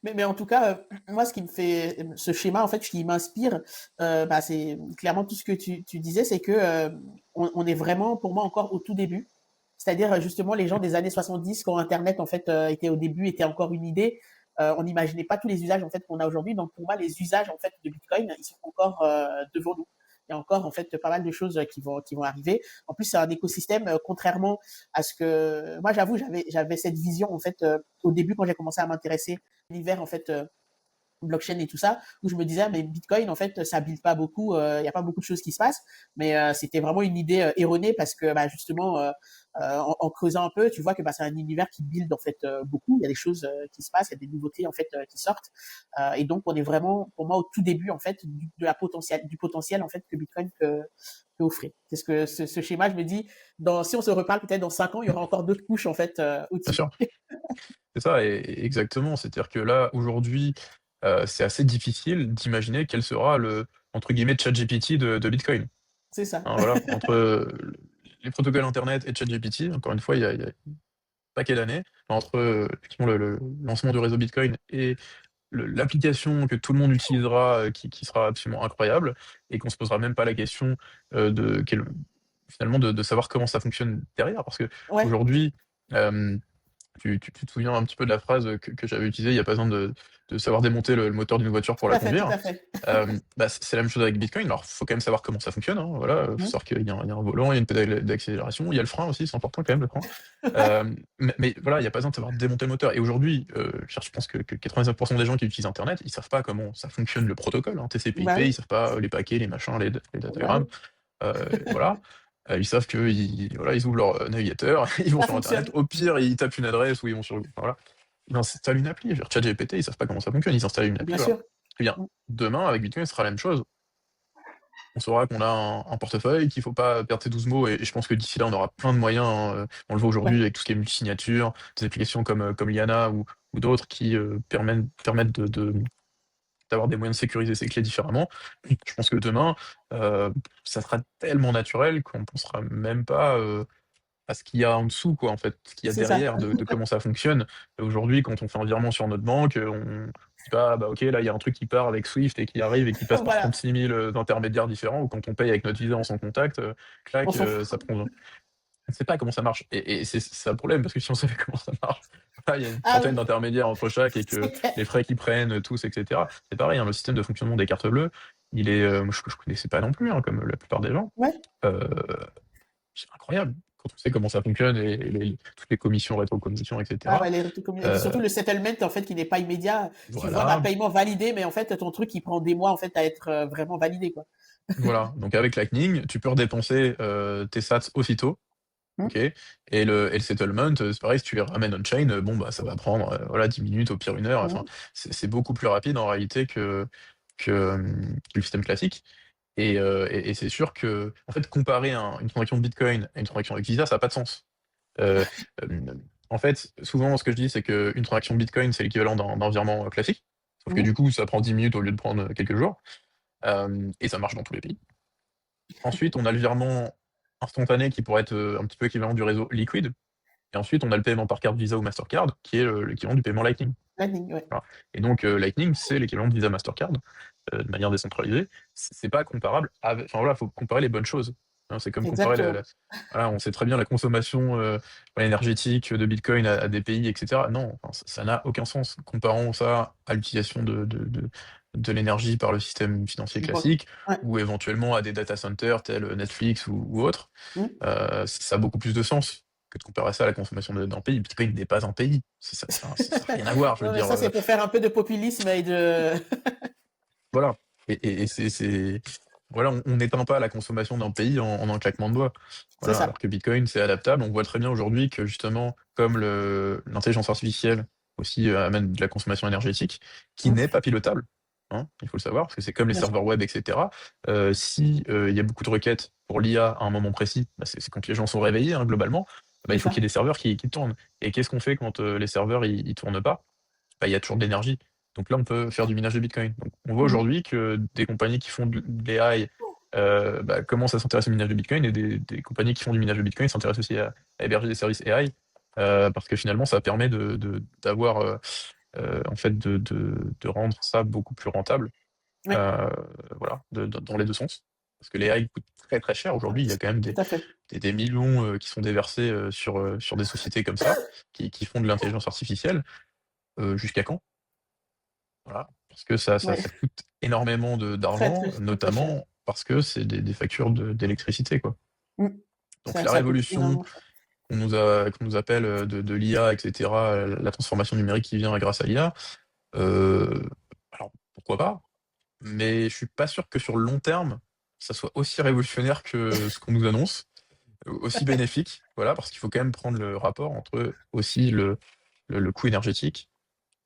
Mais en tout cas, moi, ce qui me fait ce schéma, en fait, ce qui m'inspire, bah, c'est clairement tout ce que tu disais, c'est que on est vraiment, pour moi, encore au tout début. C'est-à-dire, justement, les gens des années 70, quand Internet, en fait, était au début, était encore une idée, on n'imaginait pas tous les usages, en fait, qu'on a aujourd'hui. Donc, pour moi, les usages, en fait, de Bitcoin, ils sont encore devant nous. Il y a encore, en fait, pas mal de choses qui vont arriver. En plus, c'est un écosystème, contrairement à ce que, moi, j'avoue, j'avais cette vision, en fait, au début, quand j'ai commencé à m'intéresser à l'univers, en fait, blockchain et tout ça, où je me disais, mais Bitcoin, en fait, ça build pas beaucoup, il n'y a pas beaucoup de choses qui se passent, mais c'était vraiment une idée erronée parce que bah, justement, en creusant un peu, tu vois que bah, c'est un univers qui build en fait beaucoup, il y a des choses qui se passent, il y a des nouveautés en fait qui sortent, et donc on est vraiment, pour moi, au tout début en fait du potentiel en fait que Bitcoin peut offrir. C'est ce que ce schéma, je me dis, si on se reparle peut-être dans 5 ans, il y aura encore d'autres couches en fait Bien au-dessus. sûr. C'est ça, et exactement. C'est-à-dire que là, aujourd'hui, c'est assez difficile d'imaginer quel sera le, entre guillemets, ChatGPT de Bitcoin. C'est ça. Hein, voilà, entre les protocoles internet et ChatGPT, encore une fois, il y a un paquet d'années. Entre effectivement le lancement du réseau Bitcoin et l'application que tout le monde utilisera, qui sera absolument incroyable, et qu'on se posera même pas la question finalement de savoir comment ça fonctionne derrière. Parce que Ouais, aujourd'hui, euh, tu te souviens un petit peu de la phrase que j'avais utilisée, il n'y a pas besoin de savoir démonter le moteur d'une voiture pour tout la à fait, tout conduire. à fait. Bah, c'est la même chose avec Bitcoin. Alors, faut quand même savoir comment ça fonctionne, hein, voilà. Faut Mmh. savoir qu'il y a un volant, il y a une pédale d'accélération, il y a le frein aussi, c'est important quand même, le frein. Ouais, Mais voilà, il n'y a pas besoin de savoir démonter le moteur. Et aujourd'hui, je pense que 99% des gens qui utilisent Internet, ils savent pas comment ça fonctionne le protocole, hein, bah TCP/IP, oui, ils savent pas les paquets, les machins, les bah oui. datagrammes. Voilà. Ils savent qu'ils voilà, ils ouvrent leur navigateur, ils vont Ça sur internet, fonctionne, au pire, ils tapent une adresse ou ils vont sur enfin, voilà. Ils installent une appli, je veux dire ChatGPT, ils savent pas comment ça fonctionne, ils installent une appli, bien voilà. sûr. Eh bien, Mmh. demain, avec Bitcoin, ce sera la même chose. On saura qu'on a un portefeuille, qu'il faut pas perdre ses 12 mots, et je pense que d'ici là, on aura plein de moyens, hein, on le voit Ouais, aujourd'hui avec tout ce qui est multisignature, des applications comme Liana ou d'autres qui permettent d'avoir des moyens de sécuriser ses clés différemment. Je pense que demain, ça sera tellement naturel qu'on ne pensera même pas à ce qu'il y a en dessous, quoi, en fait, ce qu'il y a c'est ça. derrière de comment ça fonctionne. Aujourd'hui, quand on fait un virement sur notre banque, on dit pas, bah ok, là, il y a un truc qui part avec Swift et qui arrive et qui passe par Voilà, 36 000 intermédiaires différents, ou quand on paye avec notre Visa en sans contact, on clac, s'en fout. ça prend. On ne sait pas comment ça marche. Et c'est un problème, parce que si on savait comment ça marche, voilà, il y a une Ah trentaine oui, d'intermédiaires entre chaque, et que c'est clair. les frais qu'ils prennent, tous, etc. C'est pareil, hein, le système de fonctionnement des cartes bleues, je connaissais pas non plus, hein, comme la plupart des gens. Ouais. Euh, c'est incroyable. Quand on sait comment ça fonctionne, et toutes les commissions, rétrocommissions, Ah etc. ouais, et puis Euh, surtout le settlement en fait qui n'est pas immédiat. Tu vois, bah voilà, paiement validé, mais en fait ton truc il prend des mois en fait à être vraiment validé quoi. voilà. Donc avec Lightning, tu peux redépenser tes sats aussitôt. Hmm. Ok. Et le settlement, c'est pareil, si tu les ramènes on-chain, bon, bah, ça va prendre voilà, 10 minutes, au pire 1 heure. Enfin, Hmm. c'est beaucoup plus rapide en réalité que le système classique. Et c'est sûr que, en fait, comparer une transaction de Bitcoin à une transaction avec Visa, ça n'a pas de sens. Euh, euh, En fait, souvent, ce que je dis, c'est qu'une transaction Bitcoin, c'est l'équivalent d'un virement classique. Sauf que Hmm. du coup, ça prend 10 minutes au lieu de prendre quelques jours. Et ça marche dans tous les pays. Ensuite, on a le virement instantané qui pourrait être un petit peu équivalent du réseau Liquid. Et ensuite, on a le paiement par carte Visa ou Mastercard, qui est l'équivalent du paiement Lightning. Lightning, ouais. Voilà. Et donc, Lightning, c'est l'équivalent de Visa Mastercard, de manière décentralisée. C'est pas comparable avec. Enfin voilà, il faut comparer les bonnes choses. Hein, c'est comme comparer Exactement. voilà, on sait très bien la consommation énergétique de Bitcoin à des pays, etc. Non, enfin, ça n'a aucun sens. Comparons ça à l'utilisation de l'énergie par le système financier Bon. classique, Ouais. ou éventuellement à des data centers tels Netflix ou autres. Hmm. Ça a beaucoup plus de sens que de comparer ça à la consommation d'un pays. Bitcoin n'est pas un pays. Ça n'a rien à voir, je veux Non, mais dire. ça c'est pour faire un peu de populisme et de. Voilà. Et voilà, on n'éteint pas la consommation d'un pays en un claquement de doigts. C'est Voilà, ça. alors que Bitcoin, c'est adaptable. On voit très bien aujourd'hui que justement, comme l'intelligence artificielle aussi amène de la consommation énergétique qui Mmh. n'est pas pilotable. Hein, il faut le savoir, parce que c'est comme les Bien sûr. serveurs web, etc. Si il y a beaucoup de requêtes pour l'IA à un moment précis, bah, c'est quand les gens sont réveillés, hein, globalement, bah, C'est il faut ça. qu'il y ait des serveurs qui tournent. Et qu'est-ce qu'on fait quand les serveurs ils tournent pas? Bah, il y a toujours de l'énergie. Donc là, on peut faire du minage de Bitcoin. Donc, on voit Mmh. aujourd'hui que des compagnies qui font de l'AI bah, commencent à s'intéresser au minage de Bitcoin et des compagnies qui font du minage de Bitcoin s'intéressent aussi à héberger des services AI parce que finalement, ça permet d'avoir en fait de rendre ça beaucoup plus rentable. Ouais, euh, voilà, dans les deux sens. Parce que les AI coûtent très très cher aujourd'hui. Il y a quand même tout à fait. des millions qui sont déversés sur des sociétés comme ça, qui font de l'intelligence artificielle. Jusqu'à quand? Voilà, parce que Ouais, ça coûte énormément très, d'argent, très, très, très cher. notamment parce que c'est des factures d'électricité, quoi. Mmh. Donc la Ça coûte révolution énormément cher. qu'on nous appelle de l'IA, etc., la transformation numérique qui vient grâce à l'IA, alors pourquoi pas? Mais je suis pas sûr que sur le long terme, ça soit aussi révolutionnaire que ce qu'on nous annonce, aussi bénéfique, voilà, parce qu'il faut quand même prendre le rapport entre aussi le coût énergétique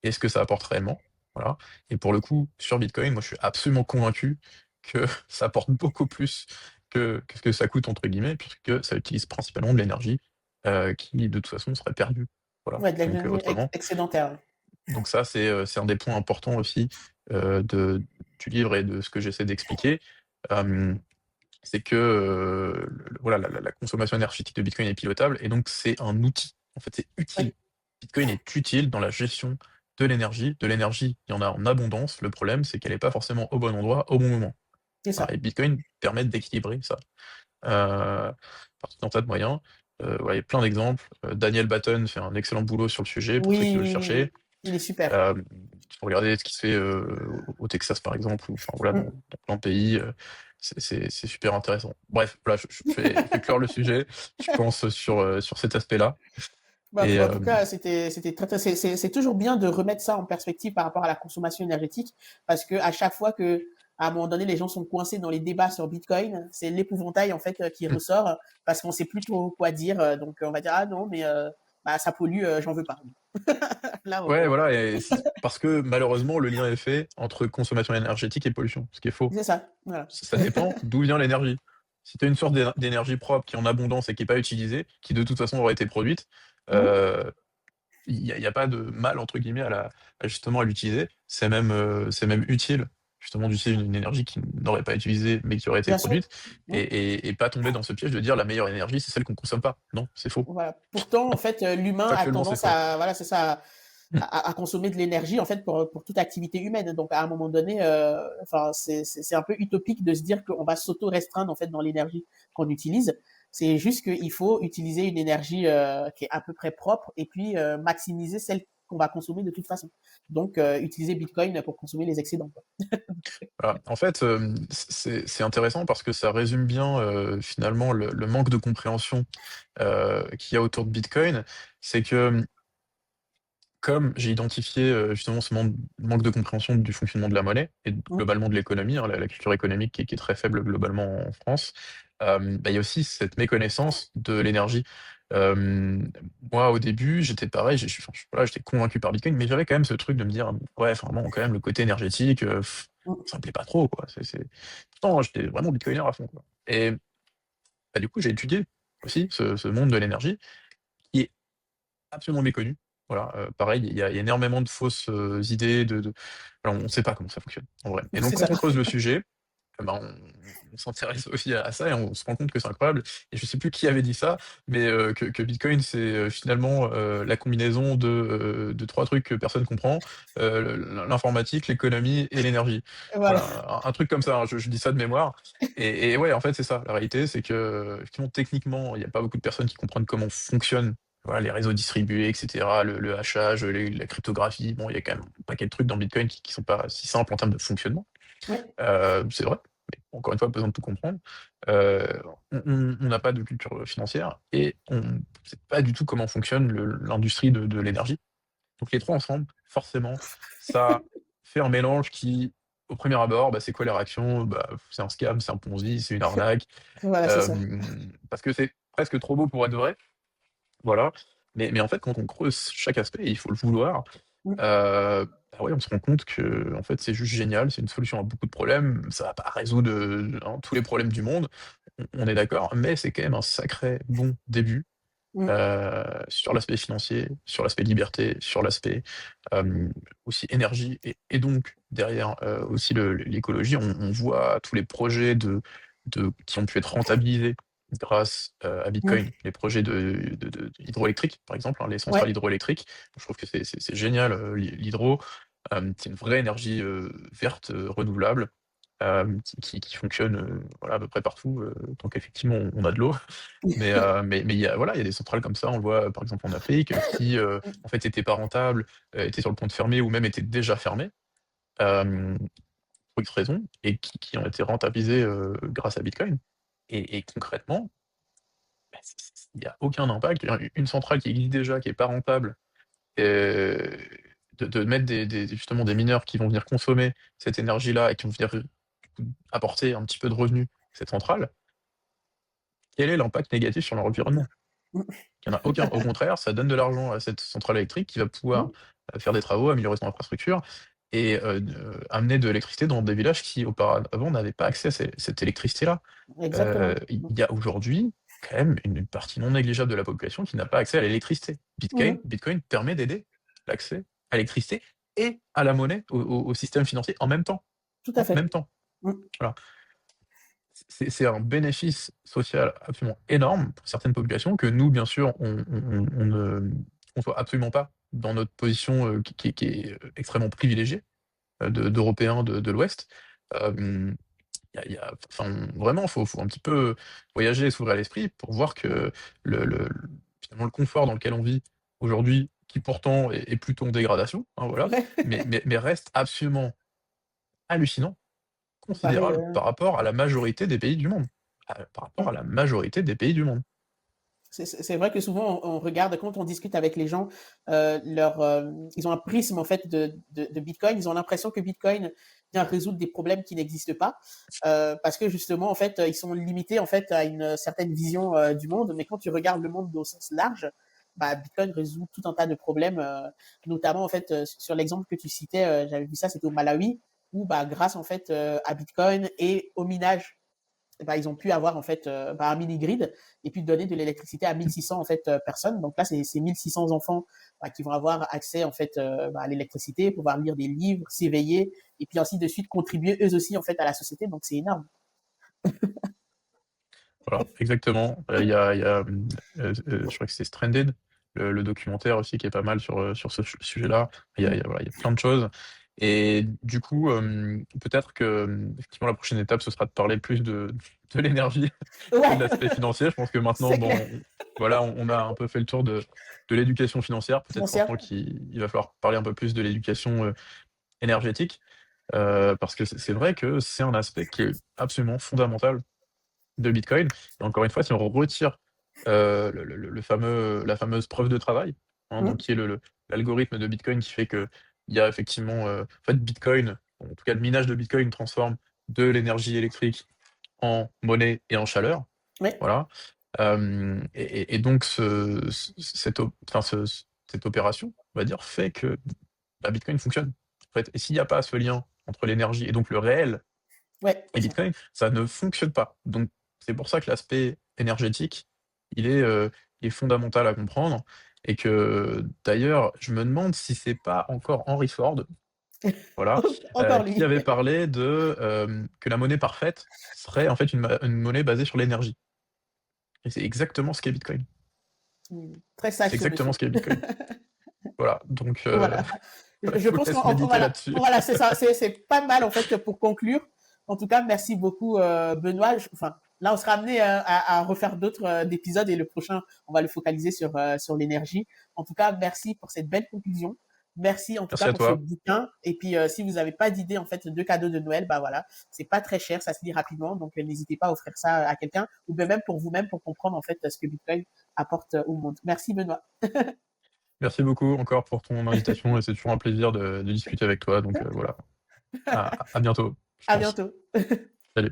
et ce que ça apporte réellement. Voilà. Et pour le coup, sur Bitcoin, moi je suis absolument convaincu que ça apporte beaucoup plus que ce que ça coûte, entre guillemets, puisque ça utilise principalement de l'énergie qui, de toute façon, serait perdue. Voilà. Ouais, de Donc, l'énergie autrement. excédentaire, ouais. Donc, ça, c'est un des points importants aussi du livre et de ce que j'essaie d'expliquer. Euh, c'est que voilà, la consommation énergétique de Bitcoin est pilotable et donc c'est un outil. En fait, c'est utile. Oui, Bitcoin est utile dans la gestion de l'énergie. De l'énergie, il y en a en abondance. Le problème, c'est qu'elle n'est pas forcément au bon endroit, au bon moment. c'est Voilà, et ça. Bitcoin permet d'équilibrer ça par tout un tas de moyens. Voilà, il y a plein d'exemples. Daniel Batten fait un excellent boulot sur le sujet pour ceux qui Oui, veulent oui, oui, chercher. oui. Il est super. Euh, Regardez ce qui se fait au Texas, par exemple, ou enfin, voilà, Mmh. dans plein de pays. C'est super intéressant. Bref, voilà, je fais clore le sujet, je pense, sur cet aspect-là. Bah, Et en tout cas, c'était c'est toujours bien de remettre ça en perspective par rapport à la consommation énergétique, parce que à chaque fois que, à un moment donné, les gens sont coincés dans les débats sur Bitcoin, c'est l'épouvantail en fait qui ressort, parce qu'on sait plus trop quoi dire. Donc on va dire ah non, mais bah, ça pollue, j'en veux pas. Là, ouais, voilà, parce que malheureusement, le lien est fait entre consommation énergétique et pollution, ce qui est faux. c'est ça. Voilà. Ça dépend d'où vient l'énergie. Si tu as une source d'énergie propre qui est en abondance et qui n'est pas utilisée, qui de toute façon aurait été produite, Mhm. euh, il y a pas de mal entre guillemets justement à l'utiliser. C'est même utile justement d'utiliser une énergie qui n'aurait pas utilisée mais qui aurait été Bien sûr. produite Mhm. et pas tomber dans ce piège de dire la meilleure énergie c'est celle qu'on consomme pas. Non, c'est faux. Voilà. Pourtant, en fait, l'humain a Factuellement, c'est tendance faux. à, voilà, c'est ça, Hmm. à consommer de l'énergie en fait pour toute activité humaine. Donc à un moment donné, enfin c'est un peu utopique de se dire qu'on va s'auto-restreindre en fait dans l'énergie qu'on utilise. C'est juste qu'il faut utiliser une énergie qui est à peu près propre et puis maximiser celle qu'on va consommer de toute façon. Donc utiliser Bitcoin pour consommer les excédents, quoi. Voilà. En fait, c'est intéressant parce que ça résume bien finalement le manque de compréhension qu'il y a autour de Bitcoin. C'est que comme j'ai identifié justement ce manque de compréhension du fonctionnement de la monnaie et Mmh. globalement de l'économie, hein, la culture économique qui est très faible globalement en France, bah, il y a aussi cette méconnaissance de l'énergie. Euh, Moi, au début, j'étais pareil, enfin, voilà, j'étais convaincu par Bitcoin, mais j'avais quand même ce truc de me dire, ouais, enfin, bon, quand même, le côté énergétique, Mmh. ça me plaît pas trop, quoi. Pourtant, j'étais vraiment Bitcoiner à fond, quoi. Et bah, du coup, j'ai étudié aussi ce monde de l'énergie qui est absolument méconnu. Voilà, pareil, il y a énormément de fausses, idées alors on ne sait pas comment ça fonctionne, en vrai. Et donc C'est quand ça. on creuse le sujet, ben, on s'intéresse aussi à ça et on se rend compte que c'est incroyable. Et je sais plus qui avait dit ça, mais que Bitcoin, c'est, finalement, la combinaison de 3 trucs que personne comprend, l'informatique, l'économie et l'énergie. Voilà. Voilà, un truc comme ça, hein, je dis ça de mémoire. Et ouais, en fait, c'est ça. La réalité, c'est que, effectivement, techniquement, il y a pas beaucoup de personnes qui comprennent comment fonctionne voilà, les réseaux distribués, etc., le hachage, la cryptographie. Bon, il y a quand même un paquet de trucs dans Bitcoin qui sont pas si simples en termes de fonctionnement. Ouais. C'est vrai, mais encore une fois, besoin de tout comprendre. Euh, on n'a pas de culture financière et on ne sait pas du tout comment fonctionne l'industrie de l'énergie. Donc les trois ensemble, forcément, ça fait un mélange qui, au premier abord, bah, c'est quoi les réactions? Bah, c'est un scam, c'est un Ponzi, c'est une arnaque, Voilà, c'est ça. parce que c'est presque trop beau pour être vrai. Voilà. Mais en fait, quand on creuse chaque aspect, et il faut le vouloir, Mmh. bah, ouais, on se rend compte que en fait, c'est juste génial, c'est une solution à beaucoup de problèmes. Ça va pas résoudre, hein, tous les problèmes du monde, on est d'accord, mais c'est quand même un sacré bon début, Mmh. sur l'aspect financier, sur l'aspect liberté, sur l'aspect, aussi énergie et donc derrière, aussi l'écologie. On voit tous les projets qui ont pu être rentabilisés grâce, à Mmh. Bitcoin. Les projets de hydroélectriques, par exemple, hein, les centrales Ouais, hydroélectriques. Je trouve que c'est génial, l'hydro. C'est une vraie énergie, verte, renouvelable, qui fonctionne, voilà, à peu près partout, tant qu'effectivement on a de l'eau. Mais il y a voilà, il y a des centrales comme ça, on le voit, par exemple en Afrique, qui, en fait étaient pas rentables, étaient sur le point de fermer ou même étaient déjà fermées, hem, pour X raisons et qui ont été rentabilisées, grâce à Bitcoin et concrètement, bah, il y a aucun impact. Une centrale qui existe déjà, qui est pas rentable, heu, de mettre justement des mineurs qui vont venir consommer cette énergie-là et qui vont venir, du coup, apporter un petit peu de revenus à cette centrale, quel est l'impact négatif sur l'environnement? mmh, Il y en a aucun. Au contraire, ça donne de l'argent à cette centrale électrique qui va pouvoir, mmh, faire des travaux, améliorer son infrastructure et amener de l'électricité dans des villages qui auparavant n'avaient pas accès à cette électricité-là. exactement. Il Mmh. y a aujourd'hui quand même une partie non négligeable de la population qui n'a pas accès à l'électricité. Mmh. Bitcoin permet d'aider l'accès à l'électricité et à la monnaie, au système financier en même temps. Tout à En même fait. temps. Mmh. Voilà. C'est un bénéfice social absolument énorme pour certaines populations que nous, bien sûr, on ne conçoit absolument pas dans notre position, qui est, extrêmement privilégiée, d'Européens de l'Ouest. Hem, enfin, vraiment, faut un petit peu voyager et s'ouvrir l'esprit pour voir Mmh. que finalement, le confort dans lequel on vit aujourd'hui, qui pourtant est plutôt en dégradation, hein, voilà, Ouais. mais reste absolument hallucinant, Comparé, considérable par rapport à la majorité des pays du monde. Par rapport à mmh. la majorité des pays du monde. C'est vrai que souvent on regarde quand on discute avec les gens, ils ont un prisme en fait de Bitcoin. Ils ont l'impression que Bitcoin vient résoudre des problèmes qui n'existent pas, parce que justement en fait, ils sont limités en fait à une certaine vision, du monde. Mais quand tu regardes le monde au sens large, bah, Bitcoin résout tout un tas de problèmes, notamment en fait, sur l'exemple que tu citais, j'avais vu ça, c'était au Malawi où bah, grâce en fait, à Bitcoin et au minage, bah, ils ont pu avoir en fait bah, un mini-grid et puis donner de l'électricité à 1600 en fait, personnes. Donc là, c'est 1600 enfants bah, qui vont avoir accès en fait bah, à l'électricité, pouvoir lire des livres, s'éveiller et puis ainsi de suite contribuer eux aussi en fait à la société. Donc c'est énorme. Voilà, exactement. Je crois que c'est Stranded, le documentaire aussi qui est pas mal sur ce sujet-là. Mmh. Voilà, il y a plein de choses et du coup, peut-être que, effectivement, la prochaine étape, ce sera de parler plus de l'énergie et de Ouais, l'aspect financier. Je pense que maintenant, c'est clair. bon, voilà, on a un peu fait le tour de l'éducation financière. Peut-être Financière. maintenant qu'il va falloir parler un peu plus de l'éducation, énergétique, parce que c'est vrai que c'est un aspect qui est absolument fondamental de Bitcoin. Et encore une fois, si on retire, le fameux la fameuse preuve de travail, hein, Mmh. donc qui est l'algorithme de Bitcoin qui fait qu'il y a effectivement, en fait Bitcoin, en tout cas le minage de Bitcoin transforme de l'énergie électrique en monnaie et en chaleur, Ouais. voilà. Et donc cette opération, on va dire, fait que, bah, Bitcoin fonctionne, en fait. Et s'il n'y a pas ce lien entre l'énergie et donc le réel Ouais. et Bitcoin, ça ne fonctionne pas. Donc c'est pour ça que l'aspect énergétique, il est fondamental à comprendre et que d'ailleurs, je me demande si c'est pas encore Henry Ford, voilà, Encore qui lui. avait parlé que la monnaie parfaite serait en fait une monnaie basée sur l'énergie et c'est exactement ce qu'est Bitcoin. Mmh. Très C'est sage ce exactement monsieur. ce qu'est Bitcoin. Voilà, donc Voilà. je Je vous pense laisse qu'on méditer voilà, là-dessus. voilà, c'est ça, c'est pas mal en fait pour conclure. En tout cas, merci beaucoup Benoît. Enfin, là, on sera amené à refaire d'autres épisodes et le prochain, on va le focaliser sur l'énergie. En tout cas, merci pour cette belle conclusion. Merci en tout cas Merci à pour ce toi. bouquin. Et puis, si vous n'avez pas d'idée en fait de cadeaux de Noël, bah voilà, c'est pas très cher, ça se lit rapidement. Donc, n'hésitez pas à offrir ça à quelqu'un ou bien même pour vous-même pour comprendre en fait ce que Bitcoin apporte au monde. Merci Benoît. Merci beaucoup encore pour ton invitation et c'est toujours un plaisir de discuter avec toi donc voilà. À bientôt, je À pense. bientôt. Salut.